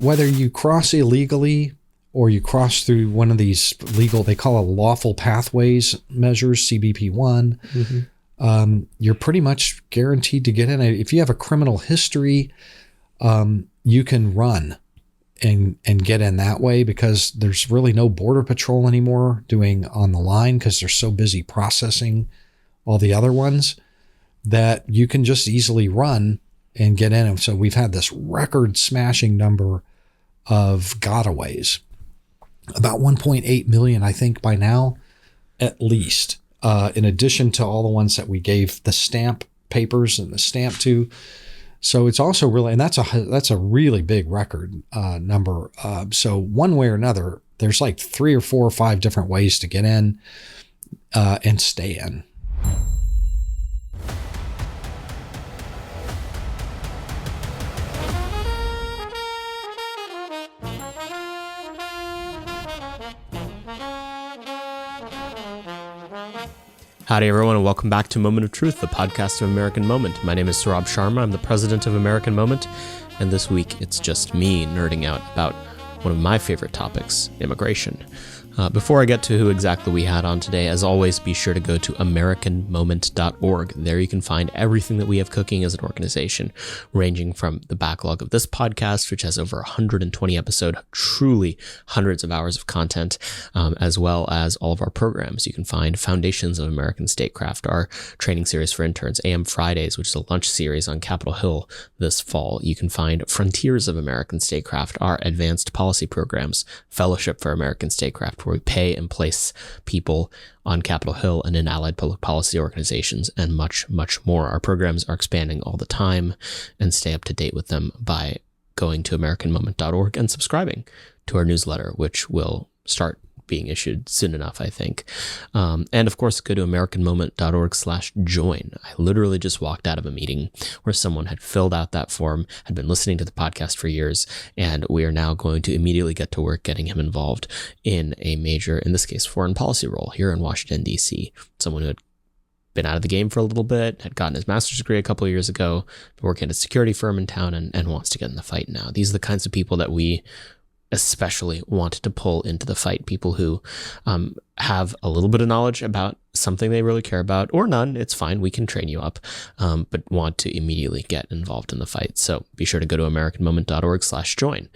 whether you cross illegally or you cross through one of these legal, they call it lawful pathways measures, CBP1, you're pretty much guaranteed to get in. If you have a criminal history, you can run and get in that way, because there's really no border patrol anymore doing on the line, because they're so busy processing all the other ones that you can just easily run and get in. And so we've had this record smashing number of gotaways, about 1.8 million, I think by now, at least, in addition to all the ones that we gave the stamp papers and the stamp to. So it's also really, and that's a really big record number. So one way or another, there's like 3 or 4 or 5 different ways to get in and stay in. Howdy, everyone, and welcome back to Moment of Truth, the podcast of American Moment. My name is Saurabh Sharma. I'm the president of American Moment, and this week it's just me nerding out about one of my favorite topics, immigration. Before I get to who exactly we had on today, as always, be sure to go to AmericanMoment.org. There you can find everything that we have cooking as an organization, ranging from the backlog of this podcast, which has over 120 episodes, truly hundreds of hours of content, as well as all of our programs. You can find Foundations of American Statecraft, our training series for interns, AM Fridays, which is a lunch series on Capitol Hill this fall. You can find Frontiers of American Statecraft, our advanced policy programs, Fellowship for American Statecraft, where we pay and place people on Capitol Hill and in allied public policy organizations, and much, much more. Our programs are expanding all the time, and stay up to date with them by going to AmericanMoment.org and subscribing to our newsletter, which will start being issued soon enough, I think. And of course, go to AmericanMoment.org/join. I literally just walked out of a meeting where someone had filled out that form, had been listening to the podcast for years, and we are now going to immediately get to work getting him involved in a major, in this case, foreign policy role here in Washington, D.C. Someone who had been out of the game for a little bit, had gotten his master's degree a couple of years ago, been working at a security firm in town, and wants to get in the fight now. These are the kinds of people that we especially want to pull into the fight, people who have a little bit of knowledge about something they really care about, or none, it's fine, we can train you up, but want to immediately get involved in the fight. So be sure to go to AmericanMoment.org/join.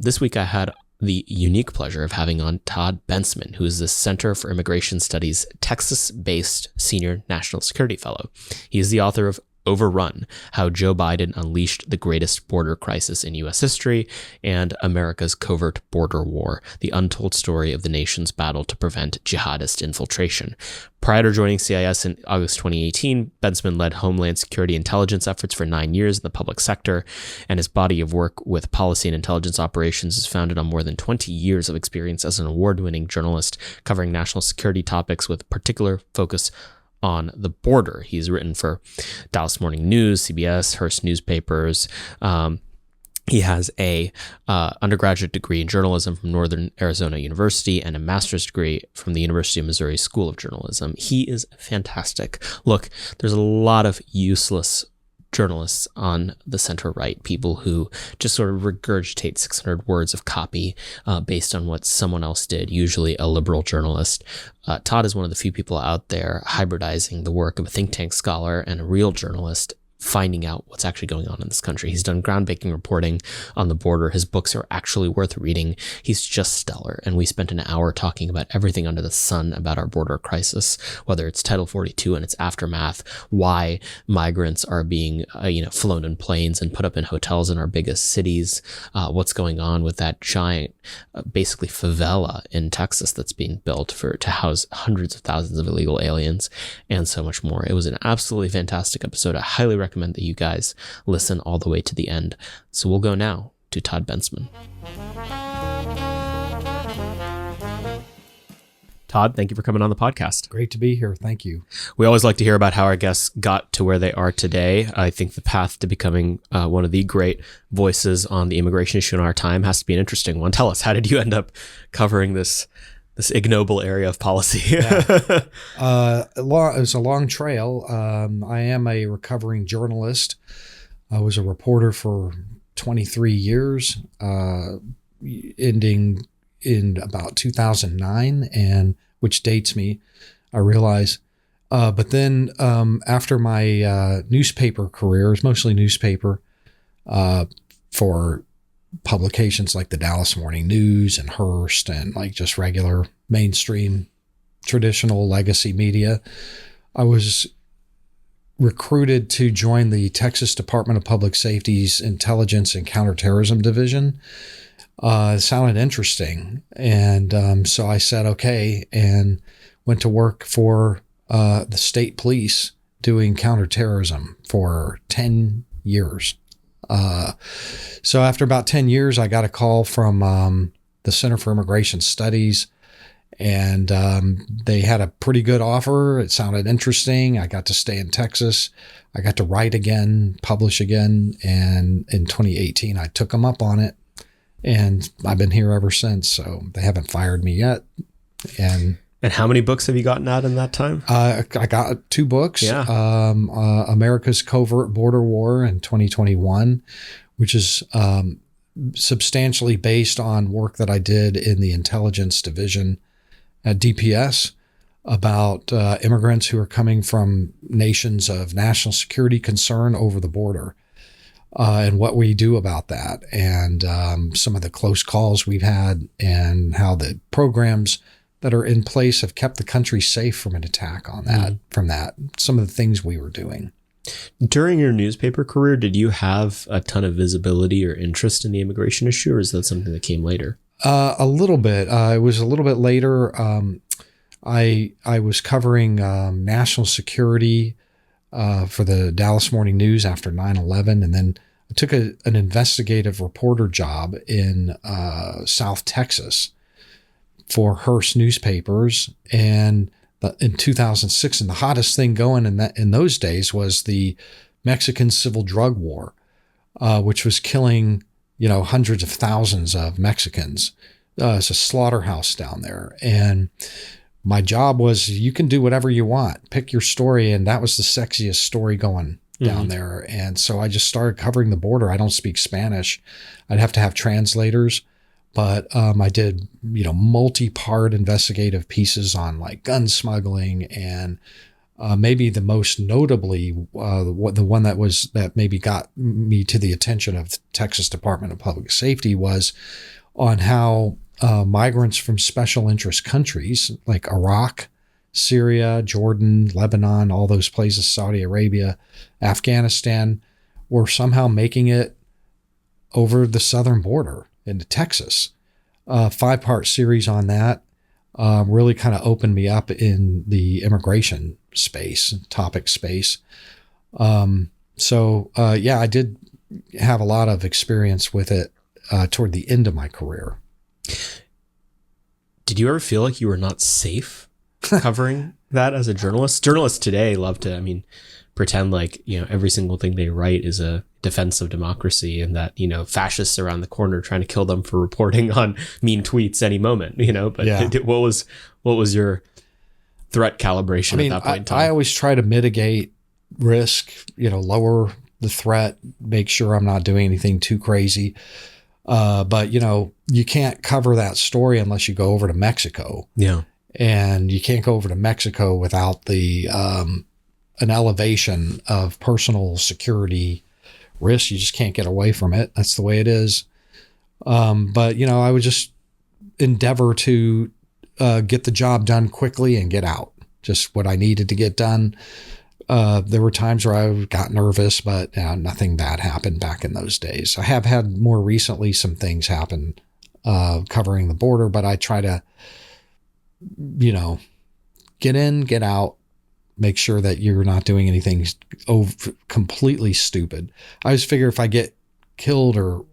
This week I had the unique pleasure of having on Todd Bensman, who is the Center for Immigration Studies Texas-based Senior National Security Fellow. He is the author of Overrun, How Joe Biden Unleashed the Greatest Border Crisis in U.S. History, and America's Covert Border War, the Untold Story of the Nation's Battle to Prevent Jihadist Infiltration. Prior to joining CIS in August 2018, Bensman led Homeland Security intelligence efforts for 9 years in the public sector, and his body of work with policy and intelligence operations is founded on more than 20 years of experience as an award-winning journalist covering national security topics with particular focus on the border. He's written for Dallas Morning News, CBS, Hearst newspapers. He has a undergraduate degree in journalism from Northern Arizona University and a master's degree from the University of Missouri School of Journalism. He is fantastic. Look, there's a lot of useless journalists on the center right, people who just sort of regurgitate 600 words of copy based on what someone else did, usually a liberal journalist. Todd is one of the few people out there hybridizing the work of a think tank scholar and a real journalist, finding out what's actually going on in this country. He's done groundbreaking reporting on the border. His books are actually worth reading. He's just stellar. And we spent an hour talking about everything under the sun about our border crisis, whether it's Title 42 and its aftermath, why migrants are being flown in planes and put up in hotels in our biggest cities, what's going on with that giant, basically favela in Texas that's being built to house hundreds of thousands of illegal aliens, and so much more. It was an absolutely fantastic episode. I highly recommend that you guys listen all the way to the end. So we'll go now to Todd Bensman. Todd, thank you for coming on the podcast. Great to be here. Thank you. We always like to hear about how our guests got to where they are today. I think the path to becoming one of the great voices on the immigration issue in our time has to be an interesting one. Tell us, how did you end up covering this ignoble area of policy? It was a long trail. I am a recovering journalist. I was a reporter for 23 years, ending in about 2009, and which dates me, I realize. But then after my newspaper career, it was mostly newspaper for publications like the Dallas Morning News and Hearst and like just regular mainstream traditional legacy media, I was recruited to join the Texas Department of Public Safety's Intelligence and Counterterrorism Division. It sounded interesting. And so I said, okay, and went to work for the state police doing counterterrorism for 10 years. So after about 10 years, I got a call from the Center for Immigration Studies, and they had a pretty good offer. It sounded interesting. I got to stay in Texas. I got to write again, publish again, and in 2018, I took them up on it, and I've been here ever since. So they haven't fired me yet. And how many books have you gotten out in that time? I got 2 books. Yeah. America's Covert Border War in 2021, which is substantially based on work that I did in the intelligence division at DPS about immigrants who are coming from nations of national security concern over the border, and what we do about that, and some of the close calls we've had, and how the programs that are in place have kept the country safe from an attack on that, from that, some of the things we were doing. During your newspaper career, did you have a ton of visibility or interest in the immigration issue, or is that something that came later? A little bit. It was a little bit later. I was covering national security for the Dallas Morning News after 9/11, and then I took an investigative reporter job in South Texas for Hearst newspapers, and in 2006, and the hottest thing going in those days was the Mexican Civil Drug War, which was killing hundreds of thousands of Mexicans. It's a slaughterhouse down there, and my job was, you can do whatever you want, pick your story, and that was the sexiest story going down there. And so I just started covering the border. I don't speak Spanish. I'd have to have translators. But I did, multi-part investigative pieces on like gun smuggling, and maybe the most notably, the one that maybe got me to the attention of the Texas Department of Public Safety was on how migrants from special interest countries like Iraq, Syria, Jordan, Lebanon, all those places, Saudi Arabia, Afghanistan, were somehow making it over the southern border into Texas. 5-part series on that really kind of opened me up in the immigration space, topic space. So I did have a lot of experience with it toward the end of my career. Did you ever feel like you were not safe covering that as a journalist? Journalists today love to, pretend like, every single thing they write is a defense of democracy, and that, fascists around the corner trying to kill them for reporting on mean tweets any moment, but yeah. What was your threat calibration at that point in time? I always try to mitigate risk, lower the threat, make sure I'm not doing anything too crazy. But you can't cover that story unless you go over to Mexico. Yeah. And you can't go over to Mexico without an elevation of personal security risk. You just can't get away from it. That's the way it is. But I would just endeavor to get the job done quickly and get out. Just what I needed to get done. There were times where I got nervous, but nothing bad happened back in those days. I have had more recently some things happen covering the border, but I try to, get in, get out, make sure that you're not doing anything completely stupid. I always figure if I get killed or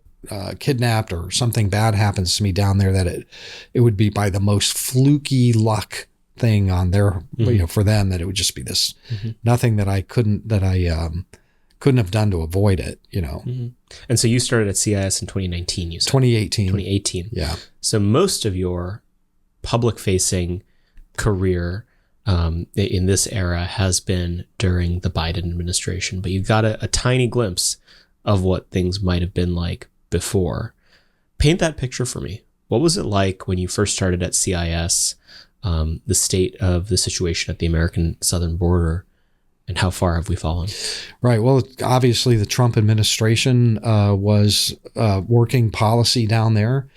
kidnapped or something bad happens to me down there, that it would be by the most fluky luck thing on their, for them, that it would just be this nothing that I couldn't have done to avoid it, And so you started at CIS in 2019, you said? 2018. Yeah. So most of your public facing career in this era has been during the Biden administration, but you've got a tiny glimpse of what things might have been like before. Paint that picture for me. What was it like when you first started at CIS, the state of the situation at the American southern border, and how far have we fallen? Right. Well, obviously the Trump administration was working policy down there.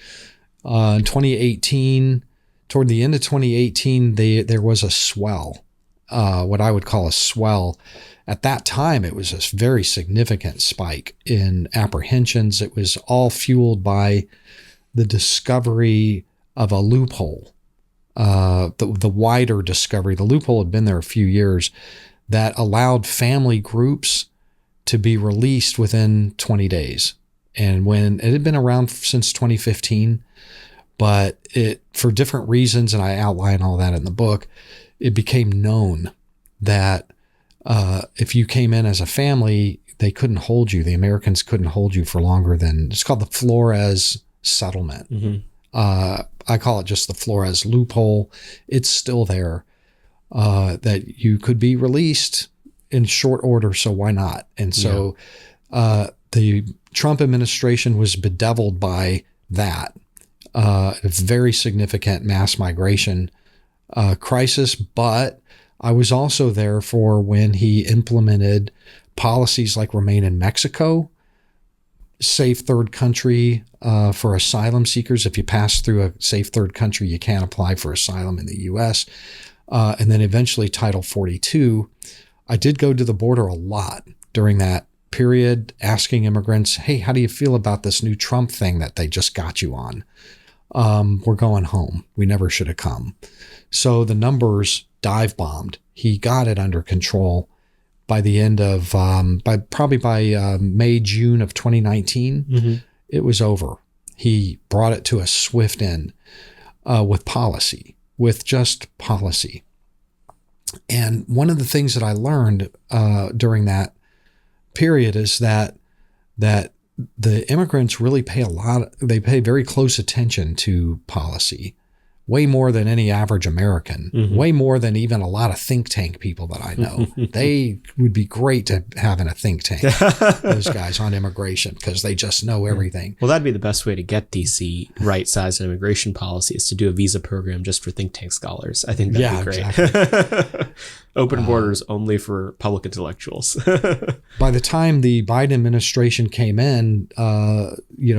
In 2018, toward the end of 2018, there was a swell, what I would call a swell. At that time, it was a very significant spike in apprehensions. It was all fueled by the discovery of a loophole, the wider discovery. The loophole had been there a few years that allowed family groups to be released within 20 days. And when it had been around since 2015, but it, for different reasons, and I outline all that in the book, it became known that if you came in as a family, they couldn't hold you. The Americans couldn't hold you for longer than, it's called the Flores settlement. Mm-hmm. I call it just the Flores loophole. It's still there, that you could be released in short order. So why not? And so the Trump administration was bedeviled by that. A very significant mass migration crisis, but I was also there for when he implemented policies like Remain in Mexico, safe third country for asylum seekers. If you pass through a safe third country, you can't apply for asylum in the U.S. And then eventually Title 42. I did go to the border a lot during that period, asking immigrants, hey, how do you feel about this new Trump thing that they just got you on? We're going home. We never should have come. So the numbers dive bombed. He got it under control by the end of, by May, June of 2019. Mm-hmm. It was over. He brought it to a swift end with policy, with just policy. And one of the things that I learned during that period is that the immigrants really they pay very close attention to policy, way more than any average American, mm-hmm. way more than even a lot of think tank people that I know. They would be great to have in a think tank, those guys on immigration, because they just know everything. Well, that'd be the best way to get DC right-sized immigration policy, is to do a visa program just for think tank scholars. I think that'd be great. Exactly. Open borders only for public intellectuals. By the time the Biden administration came in,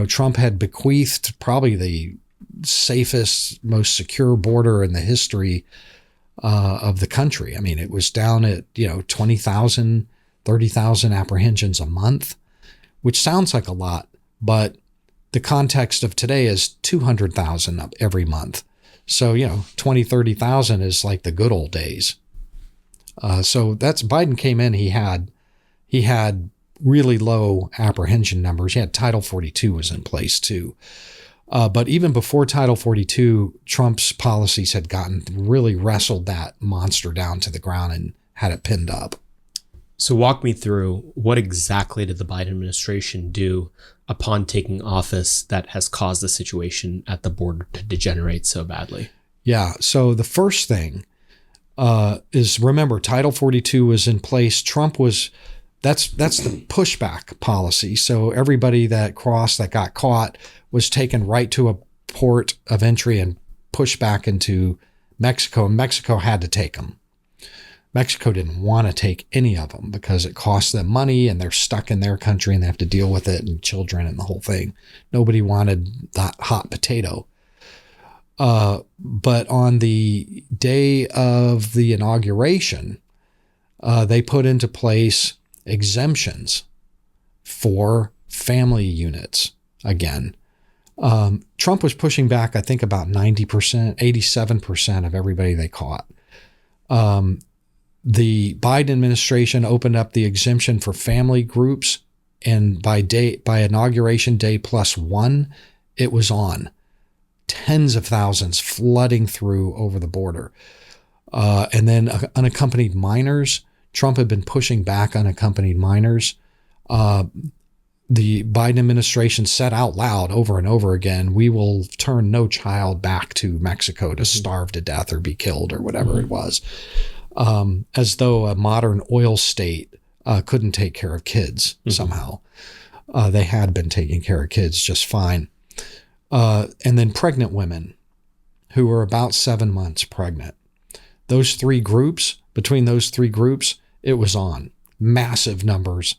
Trump had bequeathed probably the safest, most secure border in the history of the country. I mean, it was down at 20,000, 30,000 apprehensions a month, which sounds like a lot, but the context of today is 200,000 up every month. So 20, 30,000 is like the good old days. So that's, Biden came in, he had really low apprehension numbers. He had Title 42 was in place too. But even before Title 42, Trump's policies had really wrestled that monster down to the ground and had it pinned up. So walk me through, what exactly did the Biden administration do upon taking office that has caused the situation at the border to degenerate so badly? Yeah. So the first thing is, remember, Title 42 was in place. That's the pushback policy. So everybody that got caught was taken right to a port of entry and pushed back into Mexico. And Mexico had to take them. Mexico didn't want to take any of them because it costs them money and they're stuck in their country and they have to deal with it, and children and the whole thing. Nobody wanted that hot potato. But on the day of the inauguration, they put into place exemptions for family units again. Trump was pushing back, I think, about 90%, 87% of everybody they caught. The Biden administration opened up the exemption for family groups, and by inauguration day +1, it was on. Tens of thousands flooding through over the border. And then unaccompanied minors. Trump had been pushing back unaccompanied minors. The Biden administration said out loud over and over again, we will turn no child back to Mexico to starve to death or be killed or whatever it was. As though a modern oil state couldn't take care of kids somehow. They had been taking care of kids just fine. And then pregnant women who were about 7 months pregnant. Those three groups, between those three groups, it was on massive numbers.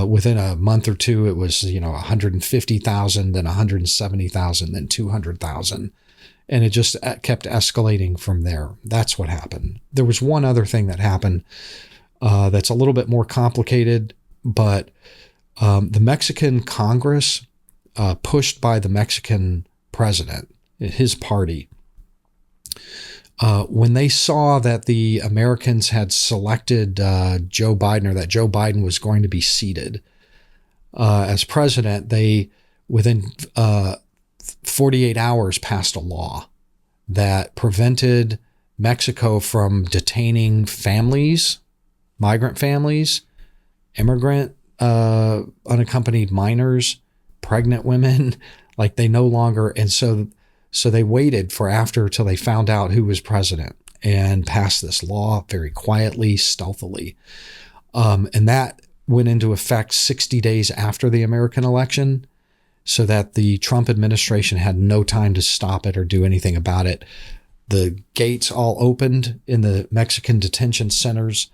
Within a month or two, it was, 150,000, then 170,000, then 200,000. And it just kept escalating from there. That's what happened. There was one other thing that happened that's a little bit more complicated, but the Mexican Congress, pushed by the Mexican president, his party, when they saw that the Americans had selected Joe Biden, or that Joe Biden was going to be seated as president, they, within 48 hours, passed a law that prevented Mexico from detaining families, migrant families, immigrant unaccompanied minors, pregnant women. Like, they no longer, and so they waited for after till they found out who was president and passed this law very quietly, stealthily. And that went into effect 60 days after the American election, so that the Trump administration had no time to stop it or do anything about it. The gates all opened in the Mexican detention centers.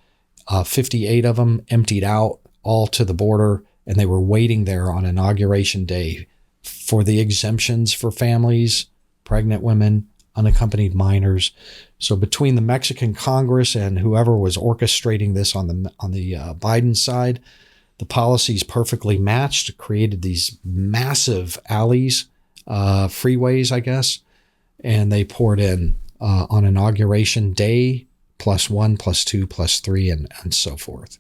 58 of them emptied out, all to the border, and they were waiting there on Inauguration Day for the exemptions for families, pregnant women, unaccompanied minors. So between the Mexican Congress and whoever was orchestrating this on the Biden side, the policies perfectly matched, created these massive alleys, freeways, I guess, and they poured in on Inauguration Day, +1, +2, +3, and so forth.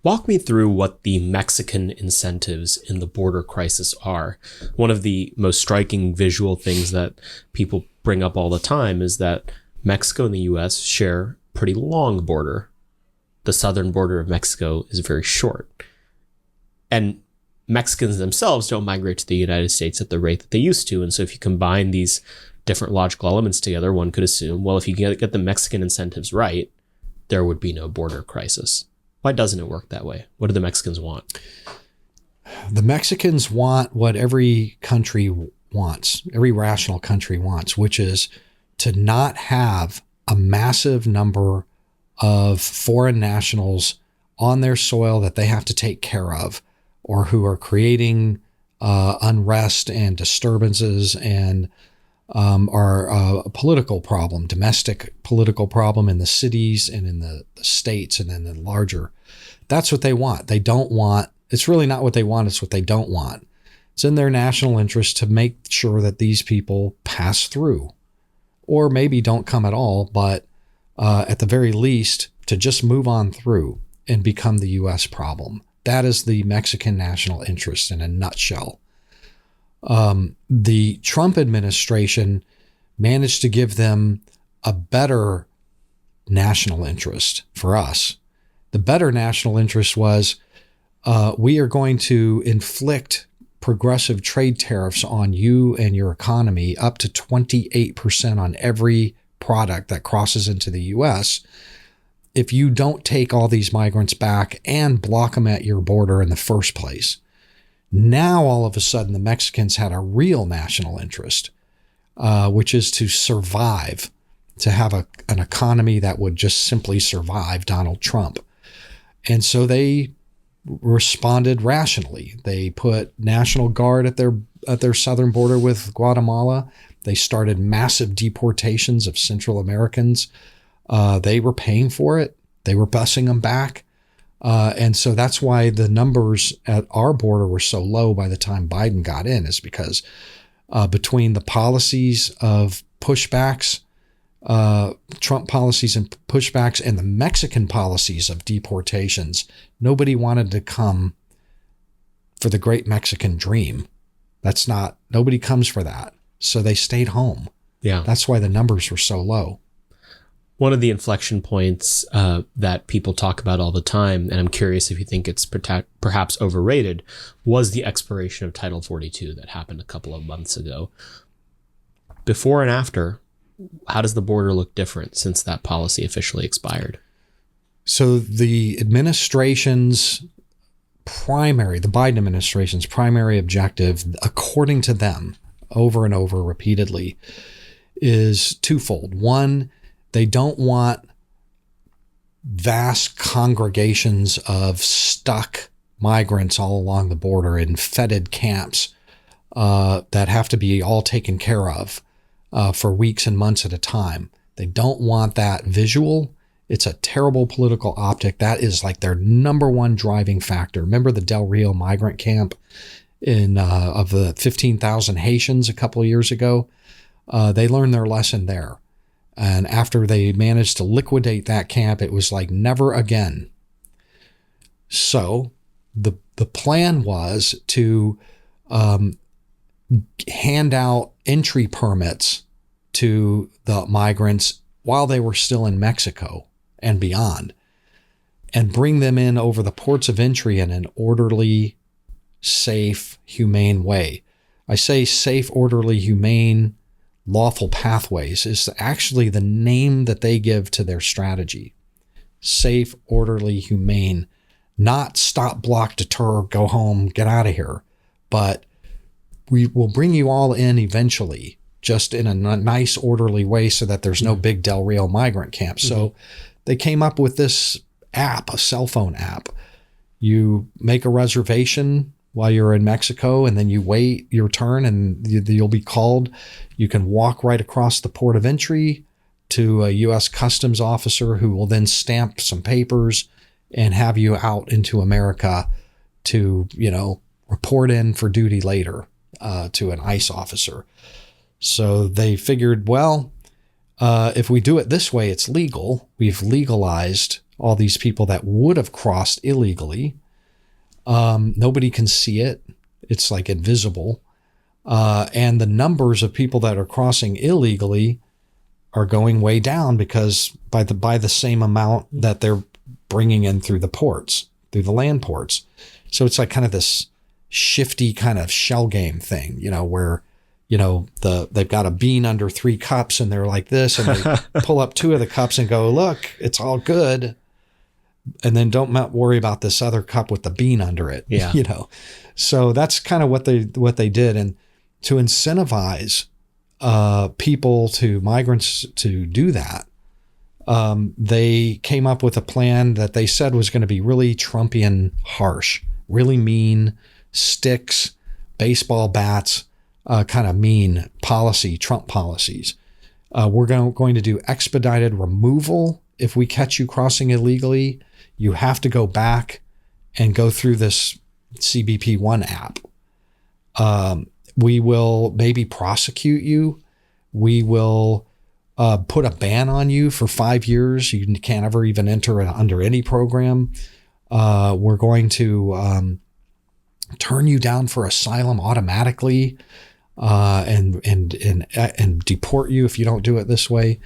Walk me through what the Mexican incentives in the border crisis are. One of the most striking visual things that people bring up all the time is that Mexico and the U.S. share a pretty long border. The southern border of Mexico is very short. And Mexicans themselves don't migrate to the United States at the rate that they used to. And so if you combine these different logical elements together, one could assume, well, if you get the Mexican incentives right, there would be no border crisis. Why doesn't it work that way? What do the Mexicans want? The Mexicans want what every country wants, every rational country wants, which is to not have a massive number of foreign nationals on their soil that they have to take care of, or who are creating unrest and disturbances and are a political problem, domestic political problem in the cities and in the states and then the larger. That's what they want. They don't want, it's really not what they want, it's what they don't want. It's in their national interest to make sure that these people pass through, or maybe don't come at all, but at the very least, to just move on through and become the U.S. problem. That is the Mexican national interest in a nutshell. The Trump administration managed to give them a better national interest for us. The better national interest was we are going to inflict progressive trade tariffs on you and your economy up to 28% on every product that crosses into the U.S. if you don't take all these migrants back and block them at your border in the first place. Now, all of a sudden, the Mexicans had a real national interest, which is to survive, to have an economy that would just simply survive Donald Trump. And so they responded rationally. They put National Guard at their southern border with Guatemala. They started massive deportations of Central Americans. They were paying for it. They were busing them back. And so that's why the numbers at our border were so low by the time Biden got in, is because between the policies of pushbacks, Trump policies and pushbacks, and the Mexican policies of deportations, nobody wanted to come for the great Mexican dream. Nobody comes for that. So they stayed home. Yeah. That's why the numbers were so low. One of the inflection points that people talk about all the time, and I'm curious if you think it's perhaps overrated, was the expiration of Title 42 that happened a couple of months ago. Before and after, how does the border look different since that policy officially expired? So the administration's the Biden administration's primary objective, according to them, over and over repeatedly, is twofold. One, they don't want vast congregations of stuck migrants all along the border in fetid camps that have to be all taken care of for weeks and months at a time. They don't want that visual. It's a terrible political optic. That is like their number one driving factor. Remember the Del Rio migrant camp of the 15,000 Haitians a couple of years ago? They learned their lesson there. And after they managed to liquidate that camp, it was like never again. So the plan was to hand out entry permits to the migrants while they were still in Mexico and beyond, and bring them in over the ports of entry in an orderly, safe, humane way. I say safe, orderly, humane, lawful pathways is actually the name that they give to their strategy. Safe, orderly, humane, not stop, block, deter, go home, get out of here. But we will bring you all in eventually, just in a nice, orderly way so that there's no big Del Rio migrant camp. So they came up with this app, a cell phone app. You make a reservation while you're in Mexico, and then you wait your turn, and you'll be called. You can walk right across the port of entry to a U.S. Customs officer who will then stamp some papers and have you out into America to, report in for duty later to an ICE officer. So they figured, well, if we do it this way, it's legal. We've legalized all these people that would have crossed illegally. Nobody can see it. It's like invisible. And the numbers of people that are crossing illegally are going way down because by the same amount that they're bringing in through the ports, through the land ports. So it's like kind of this shifty kind of shell game thing, where, they've got a bean under 3 cups and they're like this, and they pull up 2 of the cups and go, look, it's all good. And then don't worry about this other cup with the bean under it. Yeah. So that's kind of what they did. And to incentivize migrants to do that, they came up with a plan that they said was going to be really Trumpian harsh, really mean, sticks, baseball bats, kind of mean Trump policies. We're going to do expedited removal if we catch you crossing illegally. You have to go back and go through this CBP-1 app. We will maybe prosecute you. We will put a ban on you for 5 years. You can't ever even enter under any program. We're going to turn you down for asylum automatically and deport you if you don't do it this way.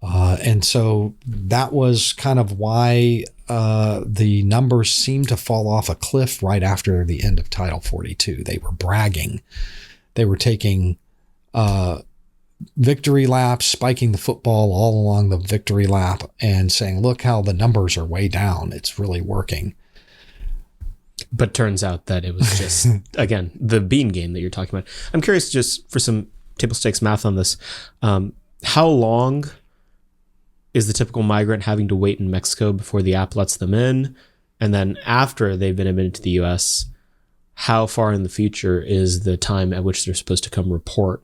And so that was kind of why the numbers seemed to fall off a cliff right after the end of Title 42. They were bragging. They were taking victory laps, spiking the football all along the victory lap and saying, look how the numbers are way down. It's really working. But turns out that it was just, again, the bean game that you're talking about. I'm curious, just for some table stakes math on this, how long is the typical migrant having to wait in Mexico before the app lets them in? And then after they've been admitted to the U.S., how far in the future is the time at which they're supposed to come report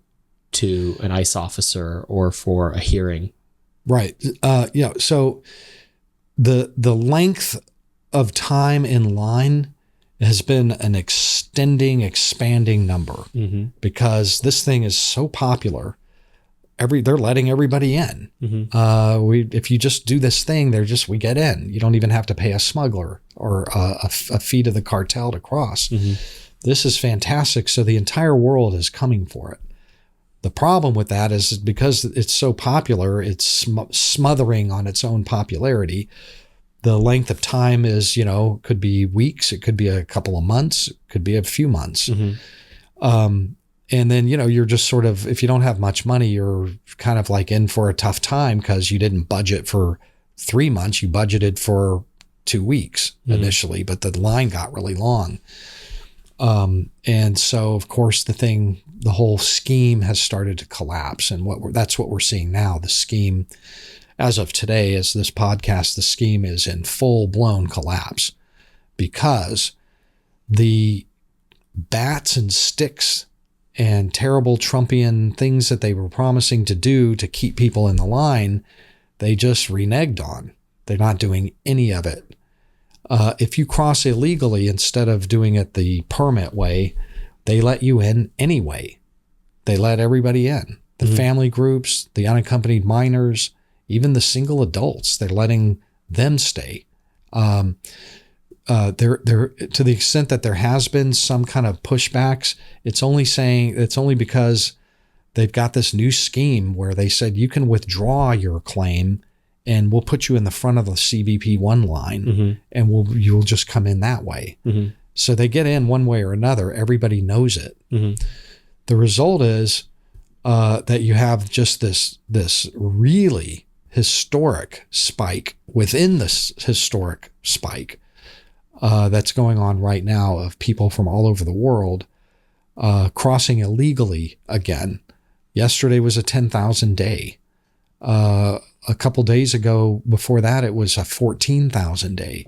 to an ICE officer or for a hearing? Right. So the length of time in line has been an expanding number because this thing is so popular. They're letting everybody in. If you just do this thing, we get in. You don't even have to pay a smuggler or a fee to the cartel to cross. This is fantastic. So the entire world is coming for it. The problem with that is because it's so popular, it's smothering on its own popularity. The length of time is, could be weeks. It could be a couple of months. It could be a few months. And then, you're just sort of, if you don't have much money, you're kind of like in for a tough time because you didn't budget for 3 months. You budgeted for 2 weeks initially, but the line got really long. And so, of course, the whole scheme has started to collapse. And that's what we're seeing now. The scheme, as of today, as this podcast, the scheme is in full-blown collapse because the bats and sticks and terrible Trumpian things that they were promising to do to keep people in the line, they just reneged on. They're not doing any of it. If you cross illegally, instead of doing it the permit way, they let you in anyway. They let everybody in. The family groups, the unaccompanied minors, even the single adults, they're letting them stay. There to the extent that there has been some kind of pushbacks, it's only because they've got this new scheme where they said you can withdraw your claim and we'll put you in the front of the CBP-1 line and you'll just come in that way. So they get in one way or another. Everybody knows it. The result is that you have just this really historic spike within this historic spike that's going on right now of people from all over the world crossing illegally again. Yesterday was a 10,000 day. A couple days ago, before that, it was a 14,000 day.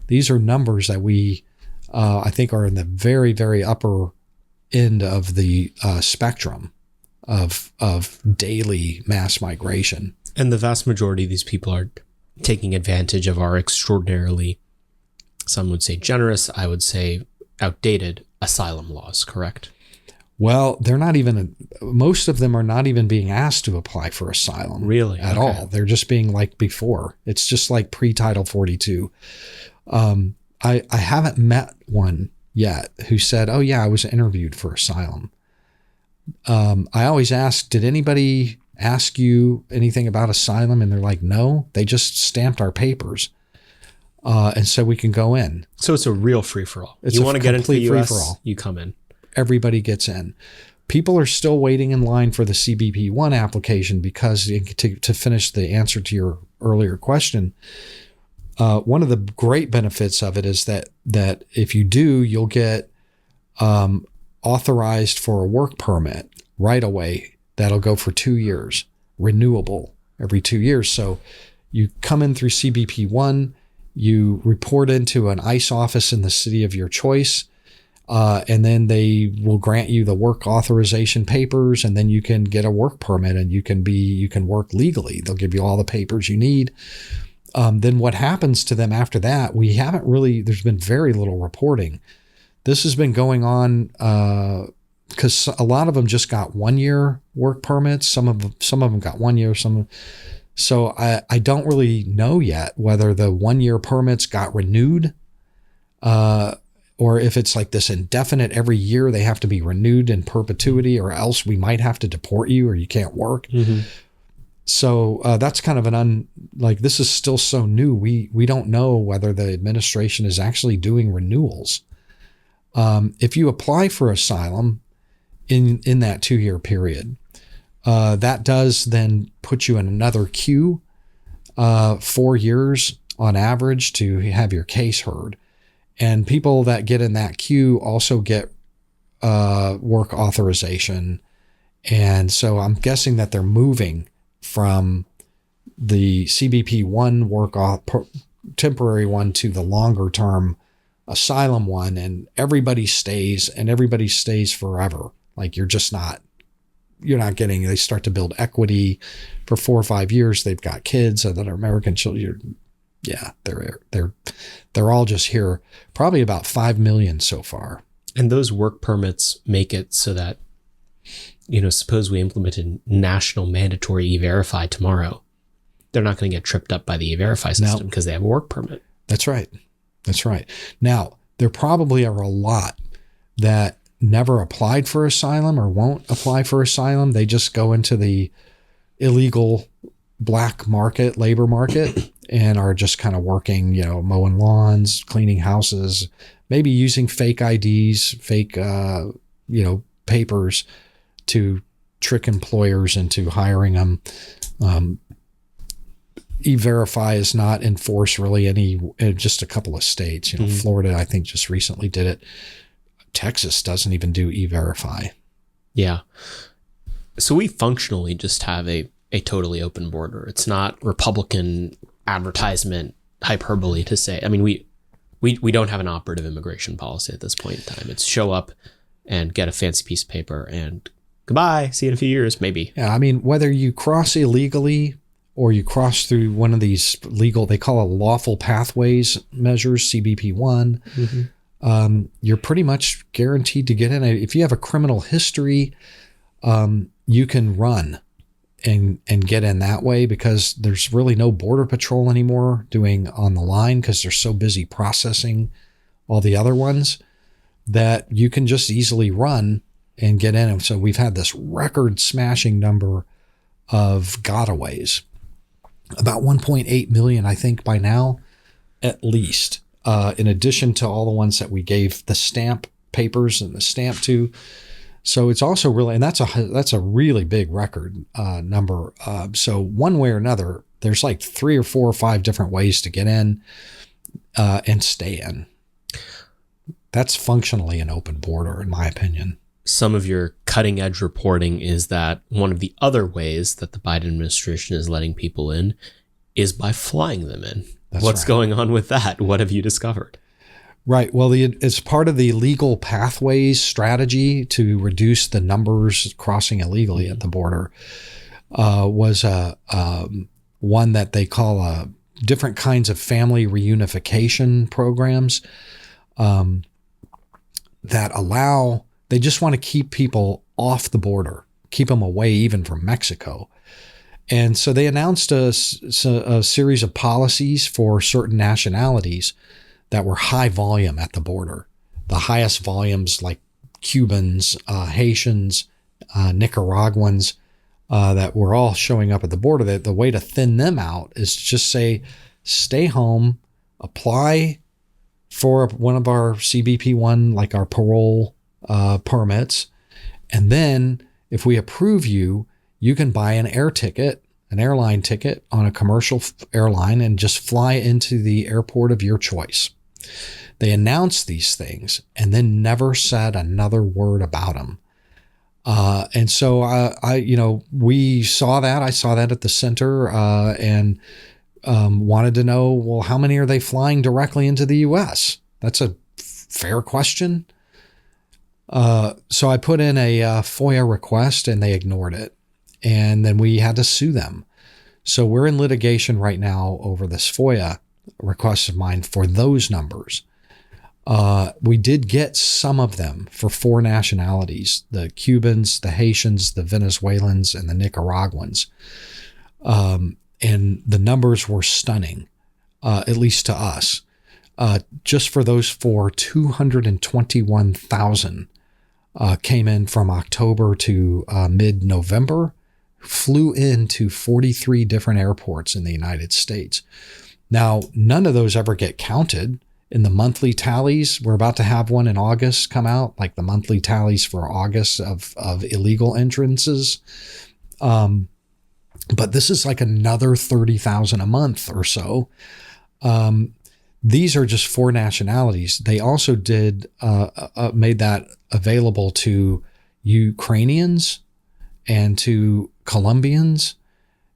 These are numbers that we, I think, are in the very, very upper end of the spectrum of daily mass migration. And the vast majority of these people are taking advantage of our extraordinarily, some would say generous, I would say outdated asylum laws, correct? Well, they're not even, most of them are not even being asked to apply for asylum. Really? At all. They're just being like before. It's just like pre-Title 42. I haven't met one yet who said, oh yeah, I was interviewed for asylum. I always ask, did anybody ask you anything about asylum? And they're like, no, they just stamped our papers. And so we can go in. So it's a real free-for-all. You want to get into the US, free-for-all. You come in. Everybody gets in. People are still waiting in line for the CBP-1 application because to finish the answer to your earlier question, one of the great benefits of it is that if you do, you'll get authorized for a work permit right away. That'll go for 2 years, renewable every 2 years. So you come in through CBP-1, you report into an ICE office in the city of your choice, and then they will grant you the work authorization papers, and then you can get a work permit and you can work legally. They'll give you all the papers you need. Then what happens to them after that? There's been very little reporting. This has been going on because a lot of them just got 1 year work permits. Some of them got 1 year. So I don't really know yet whether the 1 year permits got renewed, or if it's like this indefinite, every year they have to be renewed in perpetuity, or else we might have to deport you or you can't work. So that's kind of this is still so new. We don't know whether the administration is actually doing renewals. If you apply for asylum in that 2 year period, that does then put you in another queue, 4 years on average to have your case heard. And people that get in that queue also get work authorization. And so I'm guessing that they're moving from the CBP-1 temporary one to the longer term asylum one, and everybody stays forever. Like you're not getting, they start to build equity for 4 or 5 years. They've got kids that are American children. Yeah, they're all just here. Probably about 5 million so far. And those work permits make it so that, suppose we implemented national mandatory E-Verify tomorrow. They're not going to get tripped up by the E-Verify system because they have a work permit. That's right. Now, there probably are a lot that never applied for asylum or won't apply for asylum. They just go into the illegal black market, labor market, and are just kind of working, mowing lawns, cleaning houses, maybe using fake IDs, fake, papers to trick employers into hiring them. E-Verify is not enforced really just a couple of states. Florida, I think, just recently did it. Texas doesn't even do E-Verify. Yeah. So we functionally just have a totally open border. It's not Republican advertisement hyperbole to say, I mean, we don't have an operative immigration policy at this point in time. It's show up and get a fancy piece of paper and goodbye, see you in a few years, maybe. Yeah, I mean, whether you cross illegally or you cross through one of these legal, they call it lawful pathways measures, CBP1, you're pretty much guaranteed to get in. If you have a criminal history, you can run and get in that way, because there's really no border patrol anymore doing on the line, because they're so busy processing all the other ones that you can just easily run and get in. And so we've had this record smashing number of gotaways, about 1.8 million, I think, by now, at least, in addition to all the ones that we gave the stamp papers and the stamp to. So it's also really, and that's a really big record number. So one way or another, there's like 3 or 4 or 5 different ways to get in and stay in. That's functionally an open border, in my opinion. Some of your cutting edge reporting is that one of the other ways that the Biden administration is letting people in is by flying them in. What's going on with that? What have you discovered? Right. Well, it's part of the legal pathways strategy to reduce the numbers crossing illegally at the border. Was one that they call different kinds of family reunification programs that allow. They just want to keep people off the border, keep them away even from Mexico. And so they announced a series of policies for certain nationalities that were high volume at the border. The highest volumes, like Cubans, Haitians, Nicaraguans, that were all showing up at the border. That the way to thin them out is to just say, stay home, apply for one of our CBP1, like our parole permits. And then if we approve you, you can buy an airline ticket on a commercial airline and just fly into the airport of your choice. They announced these things and then never said another word about them. And so we saw that. I saw that at the center and wanted to know, well, how many are they flying directly into the U.S.? That's a fair question. So I put in a FOIA request and they ignored it. And then we had to sue them. So we're in litigation right now over this FOIA request of mine for those numbers. We did get some of them for 4 nationalities: the Cubans, the Haitians, the Venezuelans, and the Nicaraguans. And the numbers were stunning, at least to us. Just for those 4, 221,000 came in from October to mid-November, flew into 43 different airports in the United States. Now, none of those ever get counted in the monthly tallies. We're about to have one in August come out, like the monthly tallies for August of illegal entrances. But this is like another 30,000 a month or so. These are just 4 nationalities. They also did made that available to Ukrainians and to Colombians,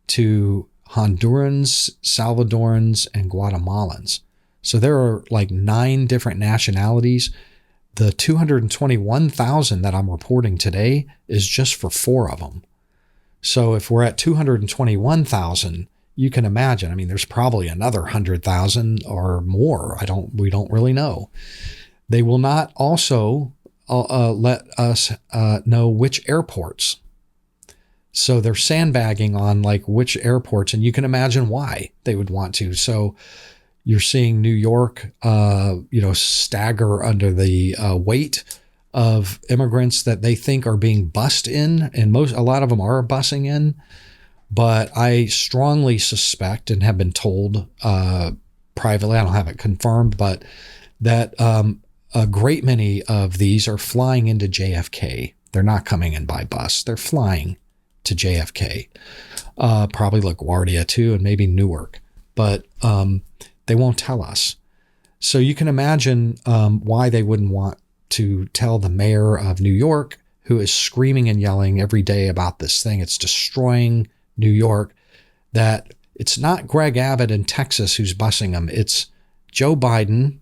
to Hondurans, Salvadorans, and Guatemalans. So there are like 9 different nationalities. The 221,000 that I'm reporting today is just for 4 of them. So if we're at 221,000, you can imagine, I mean, there's probably another 100,000 or more. We don't really know. They will not also let us know which airports. So they're sandbagging on like which airports, and you can imagine why they would want to. So you're seeing New York, stagger under the weight of immigrants that they think are being bussed in, and a lot of them are bussing in. But I strongly suspect, and have been told privately, I don't have it confirmed, but that a great many of these are flying into JFK. They're not coming in by bus. They're flying to JFK, probably LaGuardia too, and maybe Newark. but they won't tell us. So you can imagine why they wouldn't want to tell the mayor of New York, who is screaming and yelling every day about this thing. It's destroying New York, that it's not Greg Abbott in Texas who's busing them. It's Joe Biden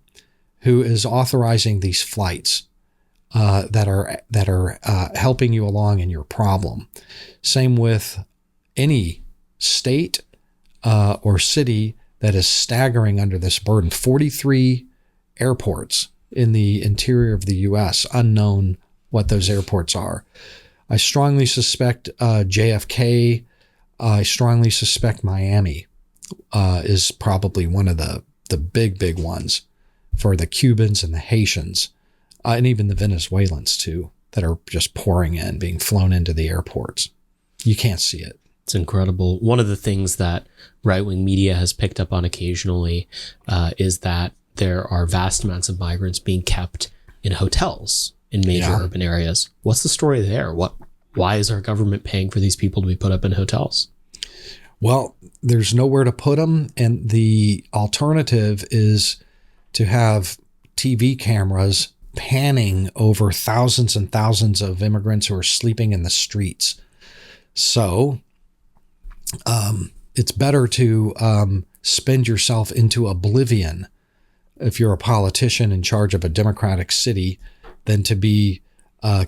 who is authorizing these flights that are helping you along in your problem. Same with any state or city that is staggering under this burden. 43 airports in the interior of the U.S., unknown what those airports are. I strongly suspect JFK. I strongly suspect Miami is probably one of the big ones for the Cubans and the Haitians, and even the Venezuelans too, that are just pouring in, being flown into the airports. You can't see it. It's incredible. One of the things that right-wing media has picked up on occasionally is that there are vast amounts of migrants being kept in hotels in major urban areas. What's the story there? Why is our government paying for these people to be put up in hotels? Well, there's nowhere to put them, and the alternative is to have TV cameras panning over thousands and thousands of immigrants who are sleeping in the streets. So it's better to spend yourself into oblivion if you're a politician in charge of a democratic city than to be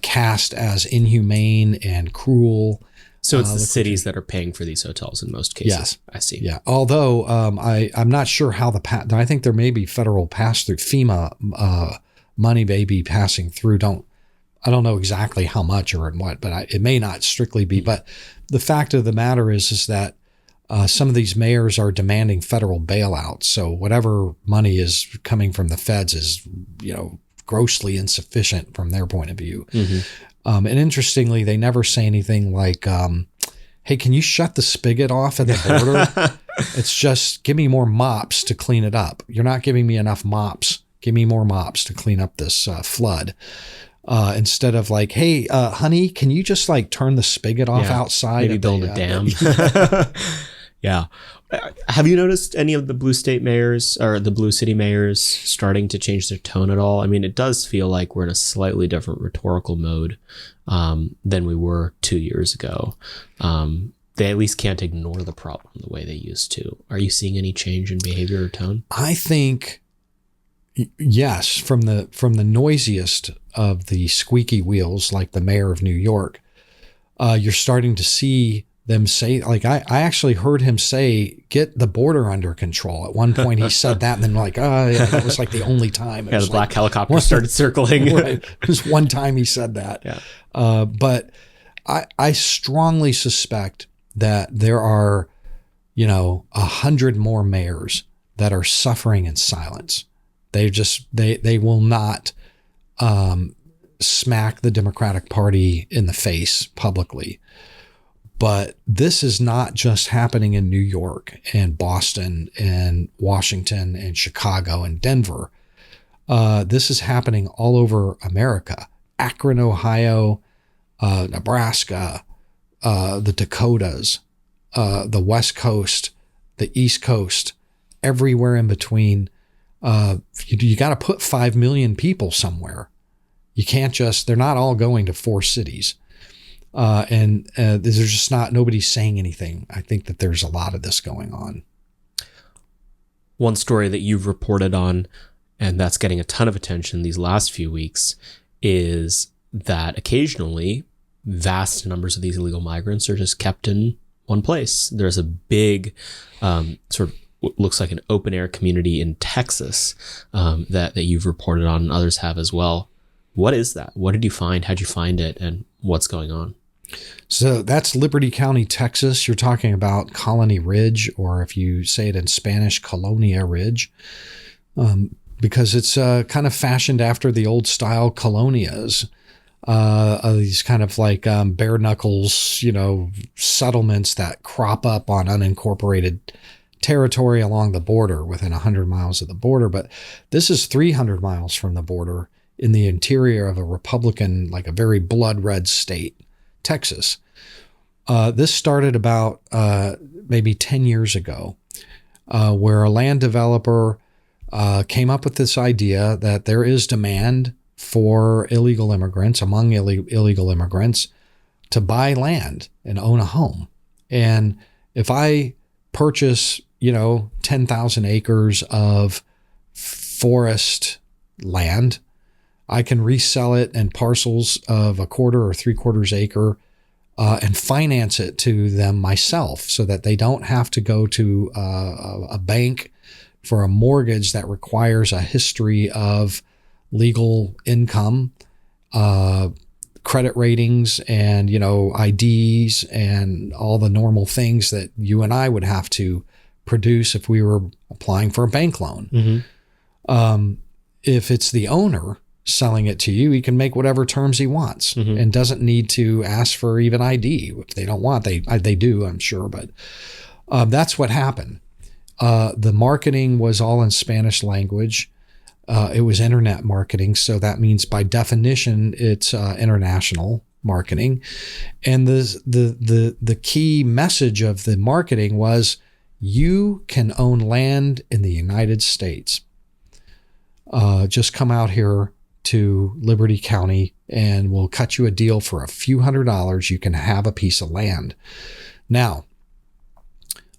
cast as inhumane and cruel. So it's the cities that are paying for these hotels in most cases. Yes. I see. Yeah. Although I'm not sure how I think there may be federal pass-through, FEMA money may be passing through. I don't know exactly how much or in what, but it may not strictly be. But the fact of the matter is that some of these mayors are demanding federal bailouts. So whatever money is coming from the feds is, grossly insufficient from their point of view. Mm-hmm. And interestingly, they never say anything like, hey, can you shut the spigot off at the border? It's just, give me more mops to clean it up. You're not giving me enough mops. Give me more mops to clean up this flood. Instead of like, hey, honey, can you just like turn the spigot off outside? Maybe build a dam. Yeah. Have you noticed any of the blue state mayors or the blue city mayors starting to change their tone at all? I mean, it does feel like we're in a slightly different rhetorical mode than we were 2 years ago. They at least can't ignore the problem the way they used to. Are you seeing any change in behavior or tone? I think, yes, from the noisiest of the squeaky wheels, like the mayor of New York, you're starting to see them say, like, I actually heard him say, get the border under control. At one point he said that, and then that was like the only time. The black helicopter started circling. Right. It was one time he said that. Yeah. But I strongly suspect that there are, 100 more mayors that are suffering in silence. They will not smack the Democratic Party in the face publicly. But this is not just happening in New York and Boston and Washington and Chicago and Denver. This is happening all over America. Akron, Ohio, Nebraska, the Dakotas, the West Coast, the East Coast, everywhere in between. You got to put 5 million people somewhere. You can't they're not all going to 4 cities. And there's just nobody's saying anything. I think that there's a lot of this going on. One story that you've reported on, and that's getting a ton of attention these last few weeks, is that occasionally vast numbers of these illegal migrants are just kept in one place. There's a big sort of what looks like an open air community in Texas that you've reported on, and others have as well. What is that? What did you find? How'd you find it? And what's going on? So that's Liberty County, Texas. You're talking about Colonia Ridge, or if you say it in Spanish, Colonia Ridge, because it's kind of fashioned after the old style colonias, these kind of like bare knuckles, settlements that crop up on unincorporated territory along the border within 100 miles of the border. But this is 300 miles from the border in the interior of a Republican, like a very blood red state, Texas. This started about maybe 10 years ago. where a land developer came up with this idea that there is demand for illegal immigrants, among illegal immigrants, to buy land and own a home. And if I purchase, 10,000 acres of forest land, I can resell it in parcels of a quarter or 3/4 acre and finance it to them myself so that they don't have to go to a bank for a mortgage that requires a history of legal income, credit ratings, and, IDs and all the normal things that you and I would have to produce if we were applying for a bank loan. Mm-hmm. If it's the owner selling it to you, he can make whatever terms he wants and doesn't need to ask for even ID. If they don't want, they do, I'm sure. But that's what happened. The marketing was all in Spanish language. It was internet marketing. So that means by definition, it's international marketing. And the key message of the marketing was, you can own land in the United States. Just come out here to Liberty County and we'll cut you a deal for a few $100s. You can have a piece of land. Now,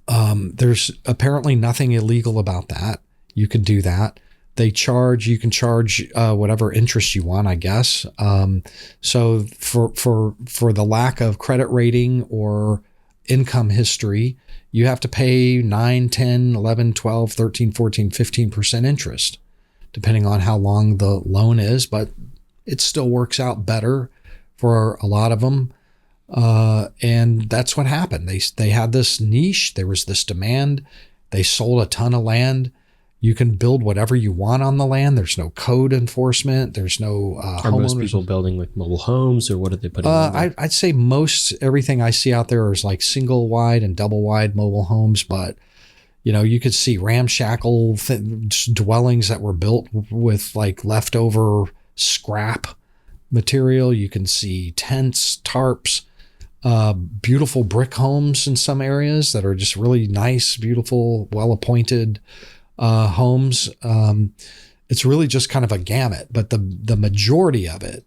there's apparently nothing illegal about that. You can do that. You can charge whatever interest you want, I guess. So for the lack of credit rating or income history, you have to pay 9, 10, 11, 12, 13, 14, 15% interest, depending on how long the loan is, but it still works out better for a lot of them. And that's what happened. They had this niche. There was this demand. They sold a ton of land. You can build whatever you want on the land. There's no code enforcement. There's no Are most people building like mobile homes, or what are they putting on there? I'd say everything I see out there is like single wide and double wide mobile homes, but you could see ramshackle dwellings that were built with like leftover scrap material. You can see tents, tarps, beautiful brick homes in some areas that are just really nice, beautiful, well-appointed homes. It's really just kind of a gamut, but the majority of it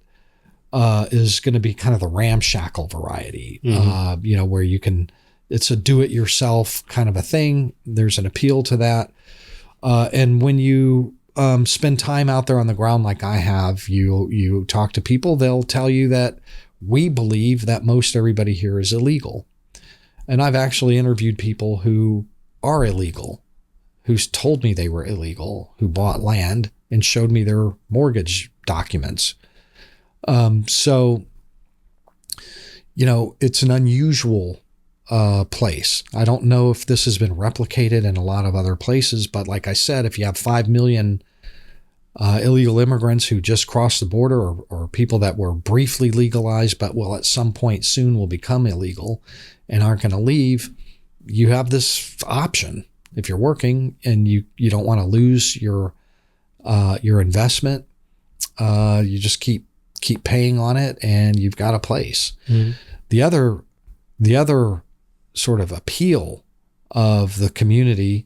is going to be kind of the ramshackle variety, where it's a do-it-yourself kind of a thing. There's an appeal to that. And when you spend time out there on the ground like I have, you talk to people, they'll tell you that we believe that most everybody here is illegal. And I've actually interviewed people who are illegal, who's told me they were illegal, who bought land and showed me their mortgage documents. So, it's an unusual place. I don't know if this has been replicated in a lot of other places, but like I said, if you have 5 million illegal immigrants who just crossed the border, or people that were briefly legalized but will at some point soon will become illegal and aren't going to leave, you have this option. If you're working and you don't want to lose your investment, you just keep paying on it and you've got a place. Mm-hmm. The other sort of appeal of the community,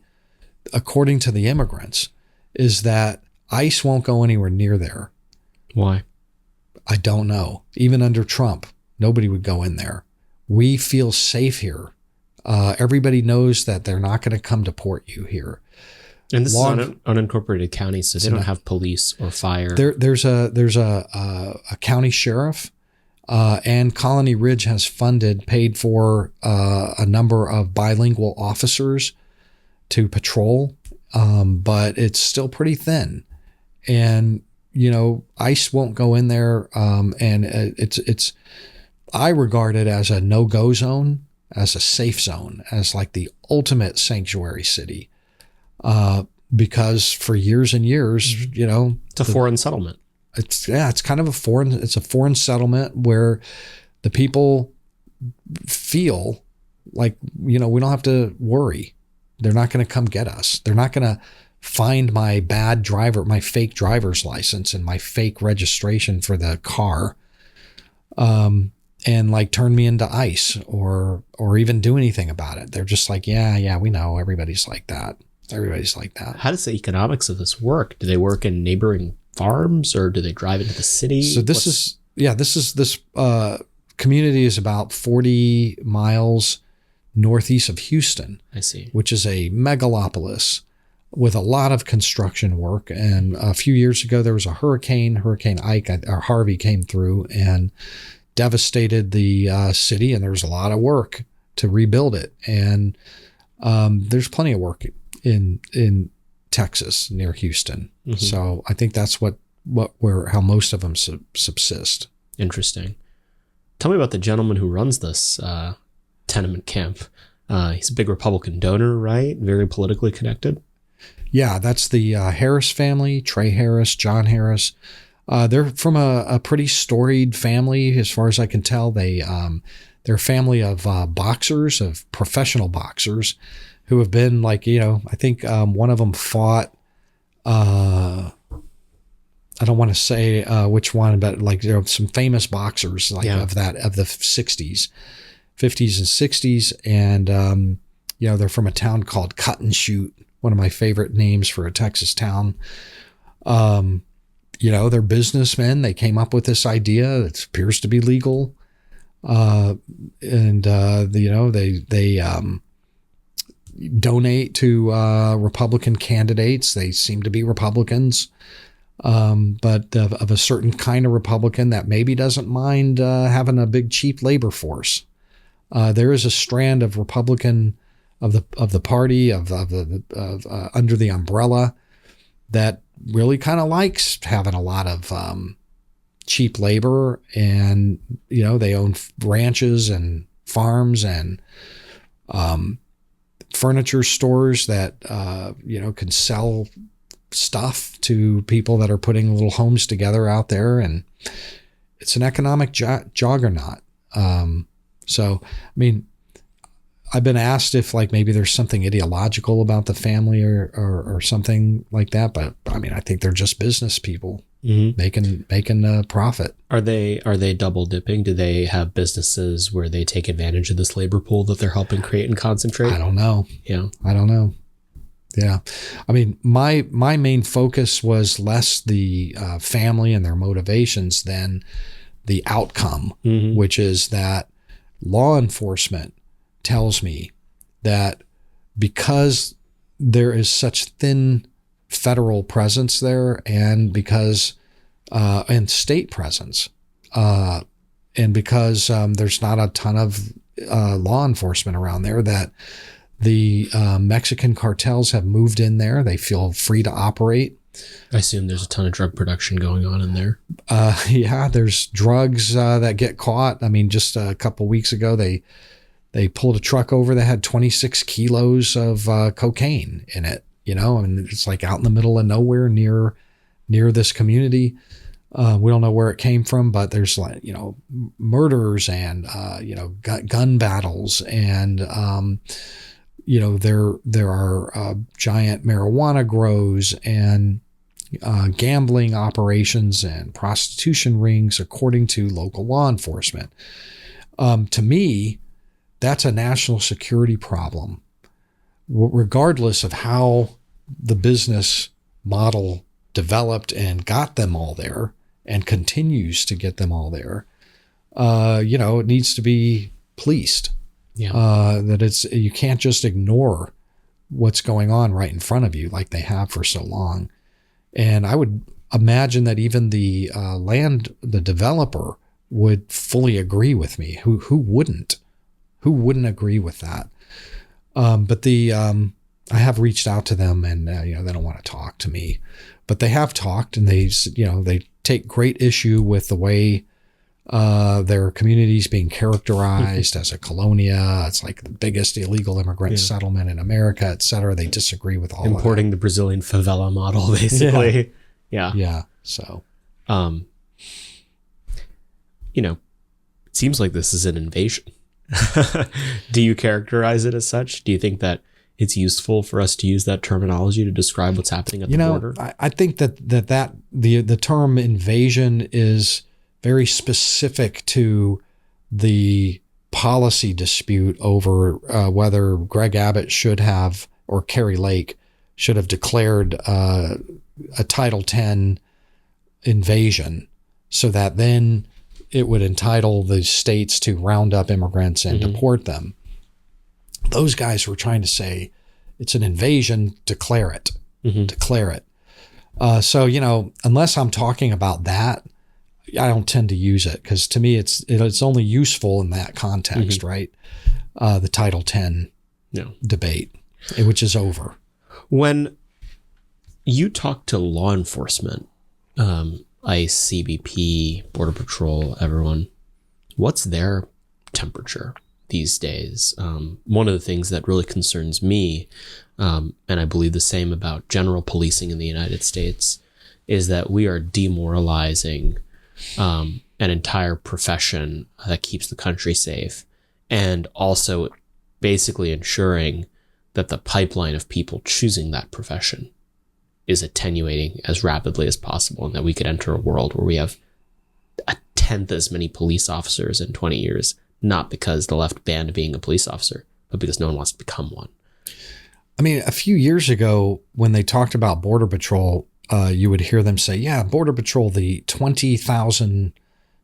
according to the immigrants, is that ICE won't go anywhere near there. Why? I don't know. Even under Trump, nobody would go in there. We feel safe here. Everybody knows that they're not going to come deport you here. And this is an unincorporated county, so they don't have police or fire. There's a county sheriff, and Colonia Ridge has paid for a number of bilingual officers to patrol, but it's still pretty thin. And ICE won't go in there, and it's I regard it as a no-go zone, as a safe zone, as like the ultimate sanctuary city. Because for years and years, it's a foreign settlement. It's kind of a foreign settlement where the people feel like, we don't have to worry. They're not going to come get us. They're not going to find my fake driver's license and my fake registration for the car. and like turn me into ICE or even do anything about it. They're just like, yeah, we know everybody's like that. Everybody's like that. How does the economics of this work? Do they work in neighboring farms or do they drive into the city? So this community is about 40 miles northeast of Houston. I see. Which is a megalopolis with a lot of construction work. And a few years ago, there was a Hurricane Ike or Harvey came through and devastated the city. And there was a lot of work to rebuild it. And there's plenty of work in Texas near Houston. Mm-hmm. So I think that's how most of them subsist. Interesting. Tell me about the gentleman who runs this tenement camp. He's a big Republican donor, right? Very politically connected. Yeah, that's the Harris family, Trey Harris, John Harris. They're from a pretty storied family, as far as I can tell. They're a family of boxers, of professional boxers, who have been like, I think one of them fought, I don't want to say which one, but like some famous boxers of the 60s, 50s and 60s. And, they're from a town called Cut and Shoot, one of my favorite names for a Texas town. They're businessmen. They came up with this idea that appears to be legal. They donate to Republican candidates. They seem to be Republicans, but of a certain kind of Republican that maybe doesn't mind having a big cheap labor force. There is a strand of Republican of the party under the umbrella that really kind of likes having a lot of cheap labor, and they own ranches and farms and furniture stores that can sell stuff to people that are putting little homes together out there, and it's an economic juggernaut. So, I mean, I've been asked if like maybe there's something ideological about the family or something like that, but I mean, I think they're just business people making a profit. Are they double dipping? Do they have businesses where they take advantage of this labor pool that they're helping create and concentrate? I don't know. Yeah, I don't know. Yeah, I mean, my main focus was less the family and their motivations than the outcome, which is that law enforcement tells me that because there is such thin federal presence there, and because and state presence, and because there's not a ton of law enforcement around there, that the Mexican cartels have moved in there. They feel free to operate. I assume there's a ton of drug production going on in there. Yeah, there's drugs that get caught. I mean, just a couple weeks ago, they pulled a truck over that had 26 kilos of cocaine in it. I mean, it's like out in the middle of nowhere near this community. We don't know where it came from, but there's like, murders and, gun battles, and, there are giant marijuana grows and gambling operations and prostitution rings, according to local law enforcement. To me, that's a national security problem, regardless of how the business model developed and got them all there and continues to get them all there. It needs to be policed. Yeah. You can't just ignore what's going on right in front of you like they have for so long. And I would imagine that even the developer would fully agree with me. Who wouldn't? Who wouldn't agree with that? But I have reached out to them, and they don't want to talk to me, but they have talked, and they take great issue with the way their community's being characterized as a colonia. It's like the biggest illegal immigrant settlement in America, et cetera. They disagree with all importing the Brazilian favela model, basically. Yeah. So, it seems like this is an invasion. Do you characterize it as such? Do you think that it's useful for us to use that terminology to describe what's happening at the border? I think that the term invasion is very specific to the policy dispute over whether Greg Abbott should have, or Kerry Lake should have declared a Title X invasion, so that then it would entitle the states to round up immigrants and deport them. Those guys were trying to say, it's an invasion, declare it. Declare it. So, unless I'm talking about that, I don't tend to use it, because to me, it's only useful in that context, right? The Title X debate, which is over. When you talk to law enforcement, ICE, CBP, Border Patrol, everyone, what's their temperature these days? One of the things that really concerns me, and I believe the same about general policing in the United States, is that we are demoralizing an entire profession that keeps the country safe, and also basically ensuring that the pipeline of people choosing that profession is attenuating as rapidly as possible, and that we could enter a world where we have a tenth as many police officers in 20 years, not because the left banned being a police officer, but because no one wants to become one. I mean, a few years ago, when they talked about Border Patrol, you would hear them say, yeah, Border Patrol, the 20,000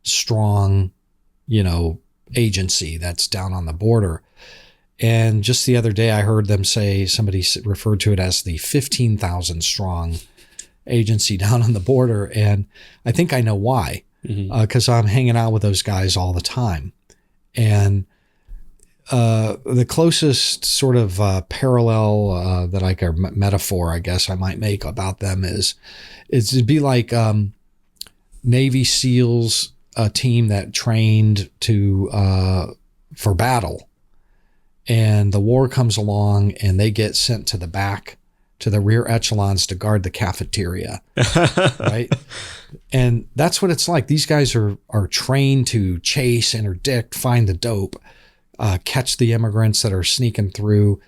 strong, agency that's down on the border. And just the other day, I heard them say, somebody referred to it as the 15,000 strong agency down on the border. And I think I know why, because I'm hanging out with those guys all the time. And the closest sort of parallel that I could, metaphor, I guess I might make about them is it'd be like Navy SEALs, a team that trained for battle. And the war comes along and they get sent to the back, to the rear echelons to guard the cafeteria, right? And that's what it's like. These guys are trained to chase, interdict, find the dope, catch the immigrants that are sneaking through.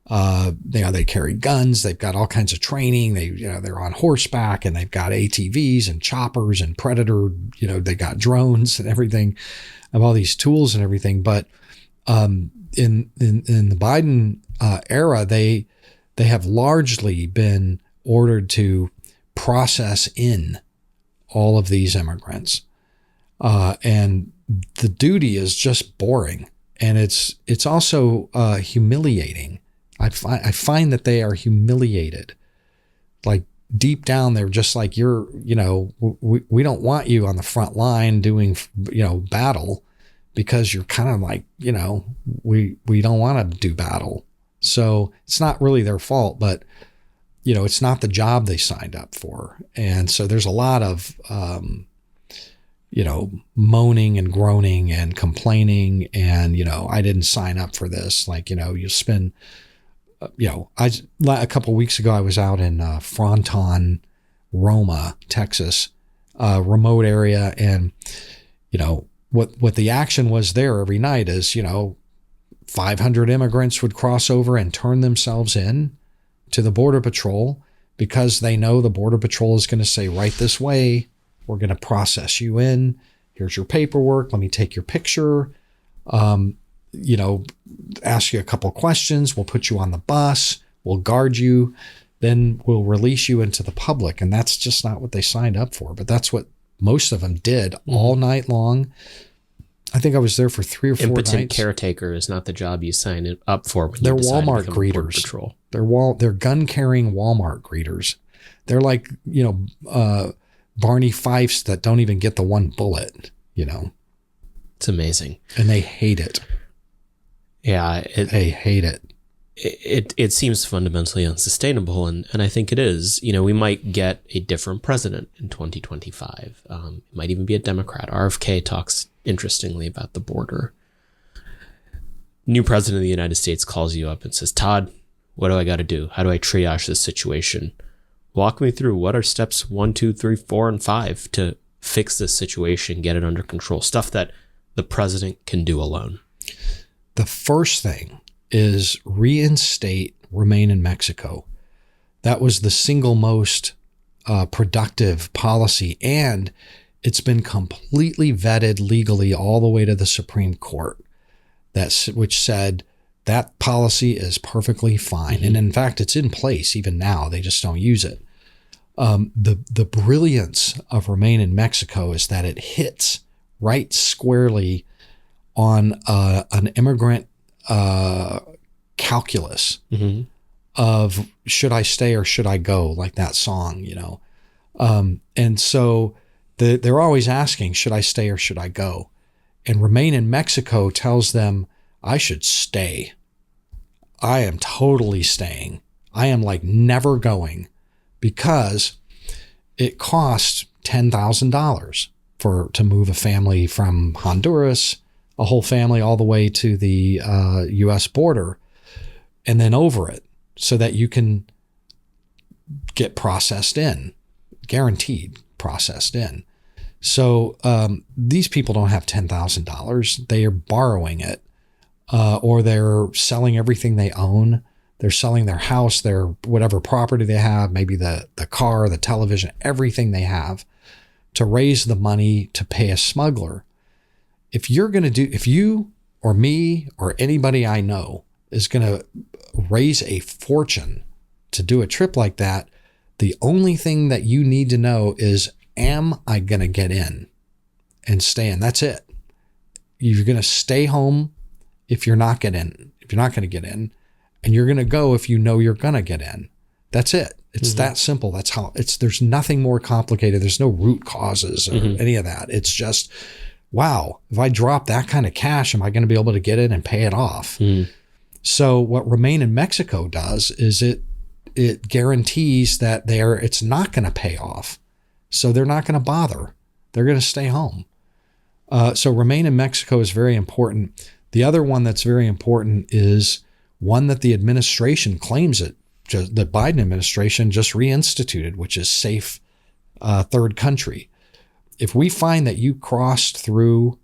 They carry guns. They've got all kinds of training. They're on horseback, and they've got ATVs and choppers and Predator. They got drones and everything, of all these tools and everything. But in the Biden era, they have largely been ordered to process in all of these immigrants, and the duty is just boring, and it's also humiliating. I find that they are humiliated. Like deep down, they're just like, we don't want you on the front line doing battle, because you're kind of like, we don't want to do battle. So it's not really their fault, but, it's not the job they signed up for. And so there's a lot of, moaning and groaning and complaining and, I didn't sign up for this. Like, you spend, a couple of weeks ago, I was out in Fronton, Roma, Texas, remote area. And, what the action was there every night is, 500 immigrants would cross over and turn themselves in to the Border Patrol, because they know the Border Patrol is going to say, right this way, we're going to process you in. Here's your paperwork. Let me take your picture. Ask you a couple questions. We'll put you on the bus. We'll guard you. Then we'll release you into the public. And that's just not what they signed up for. But that's what most of them did all night long. I think I was there for 3 or 4 nights. Impotent caretaker is not the job you sign up for. When they're you decide Walmart to become Border greeters. Patrol. They're gun-carrying Walmart greeters. They're like, Barney Fifes that don't even get the one bullet, It's amazing. And they hate it. Yeah. They hate it. It seems fundamentally unsustainable, and I think it is. We might get a different president in 2025. It might even be a Democrat. RFK talks interestingly about the border. New president of the United States calls you up and says, Todd, what do I got to do? How do I triage this situation? Walk me through, what are steps 1, 2, 3, 4, and 5 to fix this situation, get it under control, stuff that the president can do alone. The first thing is reinstate Remain in Mexico. That was the single most productive policy, and It's been completely vetted legally all the way to the Supreme Court, which said that policy is perfectly fine. And in fact, it's in place even now. They just don't use it. The brilliance of Remain in Mexico is that it hits right squarely on an immigrant calculus of should I stay or should I go, like that song, and so they're always asking, should I stay or should I go? And Remain in Mexico tells them, I should stay. I am totally staying. I am like never going, because it costs $10,000 to move a family from Honduras, a whole family, all the way to the U.S. border, and then over it, so that you can get processed in, guaranteed processed in. So these people don't have $10,000. They are borrowing it, or they're selling everything they own. They're selling their house, their whatever property they have, maybe the car, the television, everything they have, to raise the money to pay a smuggler. If you or me or anybody I know is going to raise a fortune to do a trip like that, the only thing that you need to know is, am I going to get in and stay in? That's it. You're going to stay home if you're not going to get in, and you're going to go if you know you're going to get in. That's it. It's that simple. That's how there's nothing more complicated. There's no root causes or any of that. It's just, wow, if I drop that kind of cash, am I going to be able to get in and pay it off? So what Remain in Mexico does is it guarantees that it's not going to pay off. So they're not going to bother. They're going to stay home. So Remain in Mexico is very important. The other one that's very important is one that the administration claims the Biden administration just reinstituted, which is safe third country. If we find that you crossed through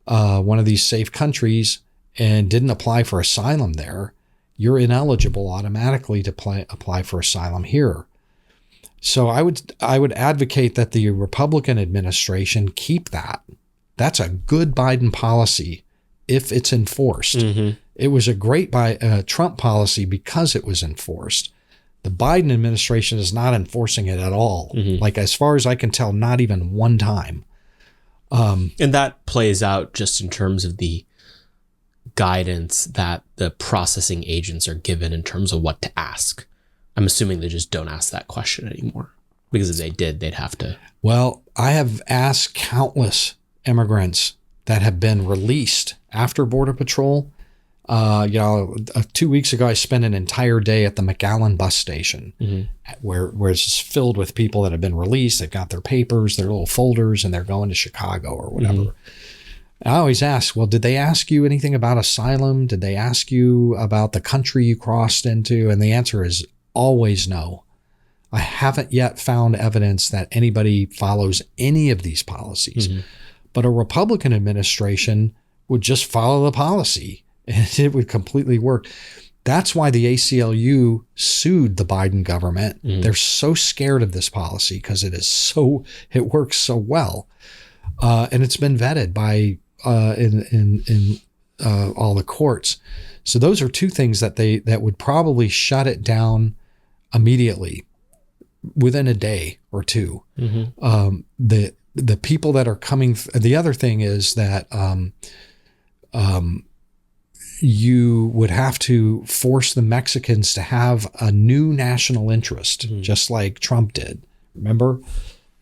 one of these safe countries and didn't apply for asylum there, you're ineligible automatically to apply for asylum here. So I would advocate that the Republican administration keep that. That's a good Biden policy if it's enforced. It was a great Trump policy because it was enforced. The Biden administration is not enforcing it at all. Like, as far as I can tell, not even one time. And that plays out just in terms of the guidance that the processing agents are given in terms of what to ask. I'm assuming they just don't ask that question anymore, because if they did, they'd have to. Well, I have asked countless immigrants that have been released after Border Patrol. 2 weeks ago, I spent an entire day at the McAllen bus station, where it's just filled with people that have been released. They've got their papers, their little folders, and they're going to Chicago or whatever. I always ask, well, did they ask you anything about asylum? Did they ask you about the country you crossed into? And the answer is always no. I haven't yet found evidence that anybody follows any of these policies. But a Republican administration would just follow the policy, and it would completely work. That's why the ACLU sued the Biden government. They're so scared of this policy because it works so well. And it's been vetted by in all the courts. So those are two things that would probably shut it down immediately within a day or two. The people that are coming. The other thing is that you would have to force the Mexicans to have a new national interest, just like Trump did. Remember,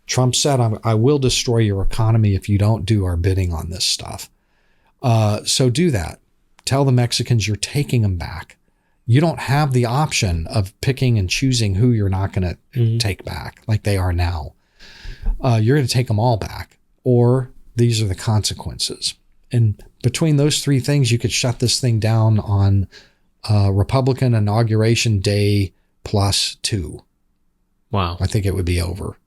Trump said, I will destroy your economy if you don't do our bidding on this stuff. So do that. Tell the Mexicans you're taking them back. You don't have the option of picking and choosing who you're not going to take back like they are now. You're going to take them all back, or these are the consequences. And between those three things, you could shut this thing down on Republican inauguration day +2. Wow. I think it would be over.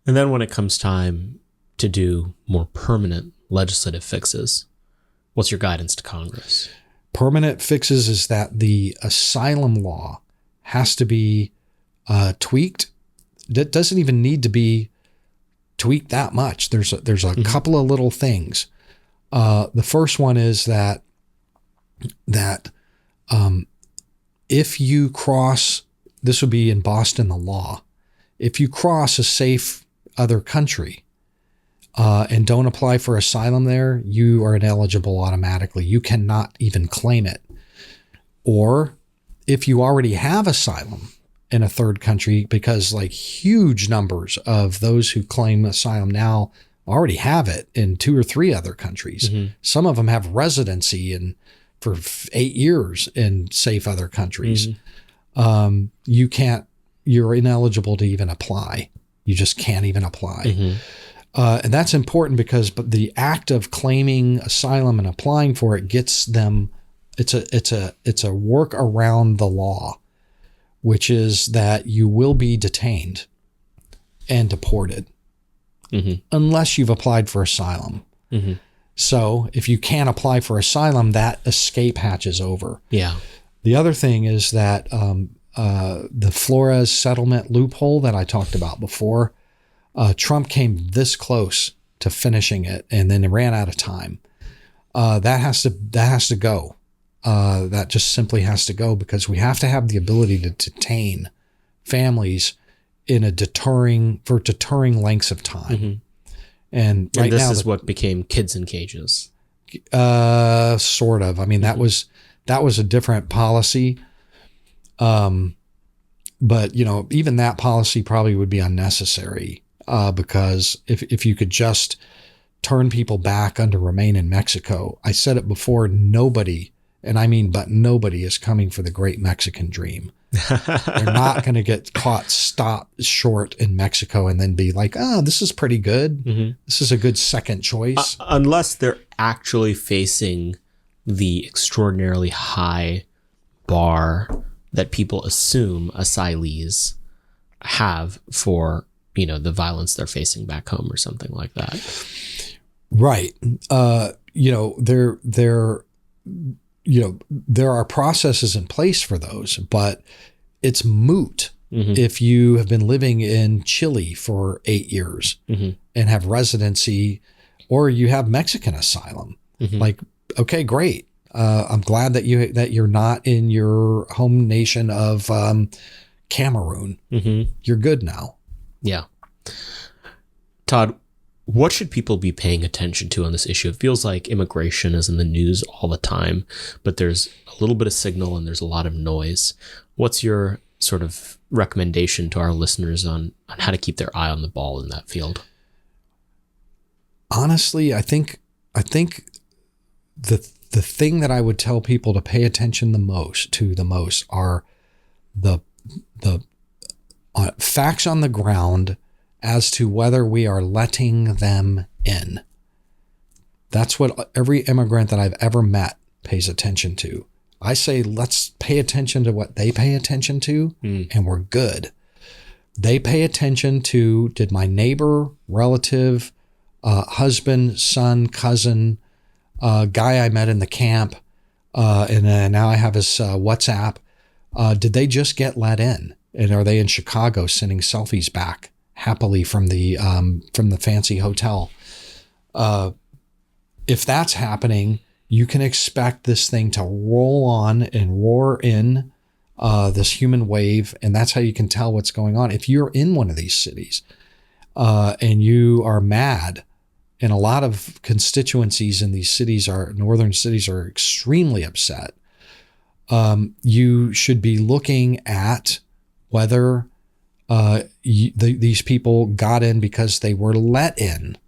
And then when it comes time to do more permanent legislative fixes, what's your guidance to Congress? Permanent fixes is that the asylum law has to be tweaked. It doesn't even need to be tweaked that much. There's a couple of little things. The first one is that if you cross, this would be in Boston, the law. If you cross a safe other country and don't apply for asylum there, you are ineligible automatically. You cannot even claim it. Or if you already have asylum in a third country, because like huge numbers of those who claim asylum now already have it in 2 or 3 other countries. Some of them have residency for 8 years in safe other countries. You're ineligible to even apply. You just can't even apply. And that's important because the act of claiming asylum and applying for it gets them, it's a work around the law, which is that you will be detained and deported unless you've applied for asylum. So if you can't apply for asylum, that escape hatch is over. Yeah. The other thing is that the Flores settlement loophole that I talked about before, Trump came this close to finishing it and then it ran out of time. That has to go. That just simply has to go because we have to have the ability to detain families in deterring lengths of time. And right this now, is what became kids in cages. Sort of. I mean, that was a different policy. But even that policy probably would be unnecessary, because if you could just turn people back under remain in Mexico, I said it before, nobody, and I mean, but nobody is coming for the great Mexican dream. They're not going to get caught stopped short in Mexico and then be like, oh, this is pretty good. This is a good second choice. Unless they're actually facing the extraordinarily high bar that people assume asylees have for, the violence they're facing back home or something like that. Right. There are processes in place for those, but it's moot if you have been living in Chile for 8 years and have residency, or you have Mexican asylum. Like, okay, great. I'm glad that you're not in your home nation of Cameroon. You're good now. Yeah. Todd, what should people be paying attention to on this issue? It feels like immigration is in the news all the time, but there's a little bit of signal and there's a lot of noise. What's your sort of recommendation to our listeners on how to keep their eye on the ball in that field? Honestly, I think the thing that I would tell people to pay attention the most are the facts on the ground as to whether we are letting them in. That's what every immigrant that I've ever met pays attention to. I say, let's pay attention to what they pay attention to, and we're good. They pay attention to, did my neighbor, relative, husband, son, cousin, guy I met in the camp, and now I have his WhatsApp, did they just get let in? And are they in Chicago sending selfies back happily from the fancy hotel? If that's happening, you can expect this thing to roll on and roar in this human wave, and that's how you can tell what's going on. If you're in one of these cities and you are mad, and a lot of constituencies in these cities northern cities are extremely upset, you should be looking at whether these people got in because they were let in.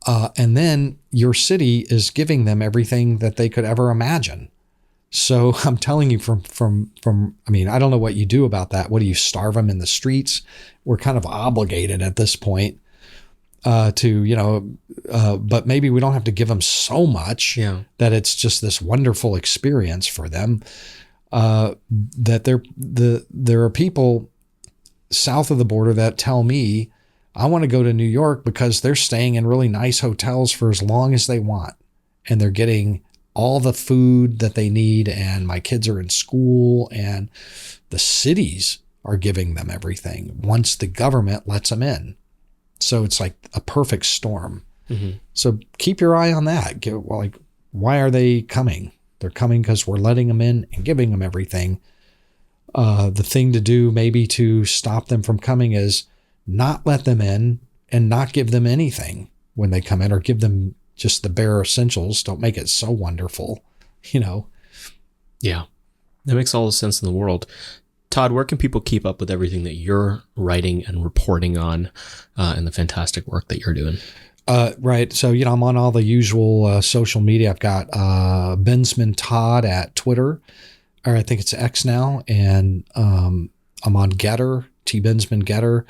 And then your city is giving them everything that they could ever imagine. So I'm telling you I mean, I don't know what you do about that. What do you starve them in the streets? We're kind of obligated at this point but maybe we don't have to give them so much that it's just this wonderful experience for them. That there are people south of the border that tell me, I want to go to New York because they're staying in really nice hotels for as long as they want. And they're getting all the food that they need. And my kids are in school and the cities are giving them everything once the government lets them in. So it's like a perfect storm. So keep your eye on that. Like, why are they coming? They're coming because we're letting them in and giving them everything. The thing to do maybe to stop them from coming is not let them in and not give them anything when they come in, or give them just the bare essentials. Don't make it so wonderful, Yeah, that makes all the sense in the world. Todd, where can people keep up with everything that you're writing and reporting on and the fantastic work that you're doing? Right. So, I'm on all the usual social media. I've got Bensman Todd at Twitter, or I think it's X now. And I'm on Getter, T. Bensman Getter,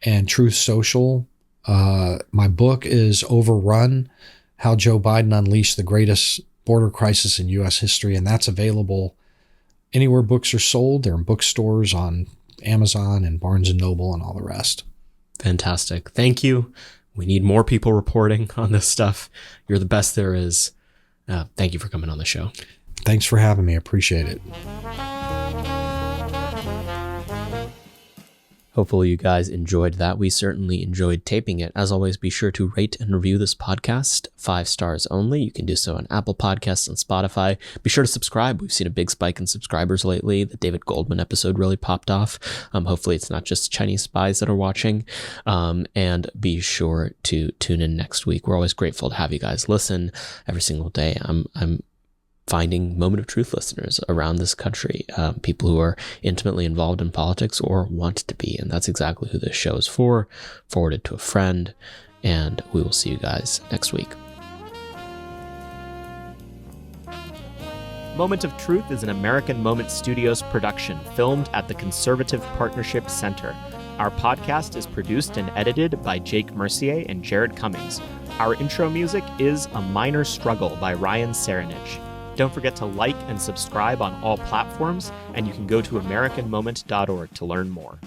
and Truth Social. My book is Overrun, How Joe Biden Unleashed the Greatest Border Crisis in U.S. History. And that's available anywhere books are sold. They're in bookstores, on Amazon and Barnes & Noble and all the rest. Fantastic. Thank you. We need more people reporting on this stuff. You're the best there is. Thank you for coming on the show. Thanks for having me. I appreciate it. Hopefully you guys enjoyed that. We certainly enjoyed taping it. As always, be sure to rate and review this podcast, 5 stars only. You can do so on Apple Podcasts and Spotify. Be sure to subscribe. We've seen a big spike in subscribers lately. The David Goldman episode really popped off. Hopefully it's not just Chinese spies that are watching. And be sure to tune in next week. We're always grateful to have you guys listen every single day. I'm finding Moment of Truth listeners around this country, people who are intimately involved in politics or want to be. And that's exactly who this show is for. Forward it to a friend, and we will see you guys next week. Moment of Truth is an American Moment Studios production filmed at the Conservative Partnership Center. Our podcast is produced and edited by Jake Mercier and Jared Cummings. Our intro music is A Minor Struggle by Ryan Serenich. Don't forget to like and subscribe on all platforms, and you can go to AmericanMoment.org to learn more.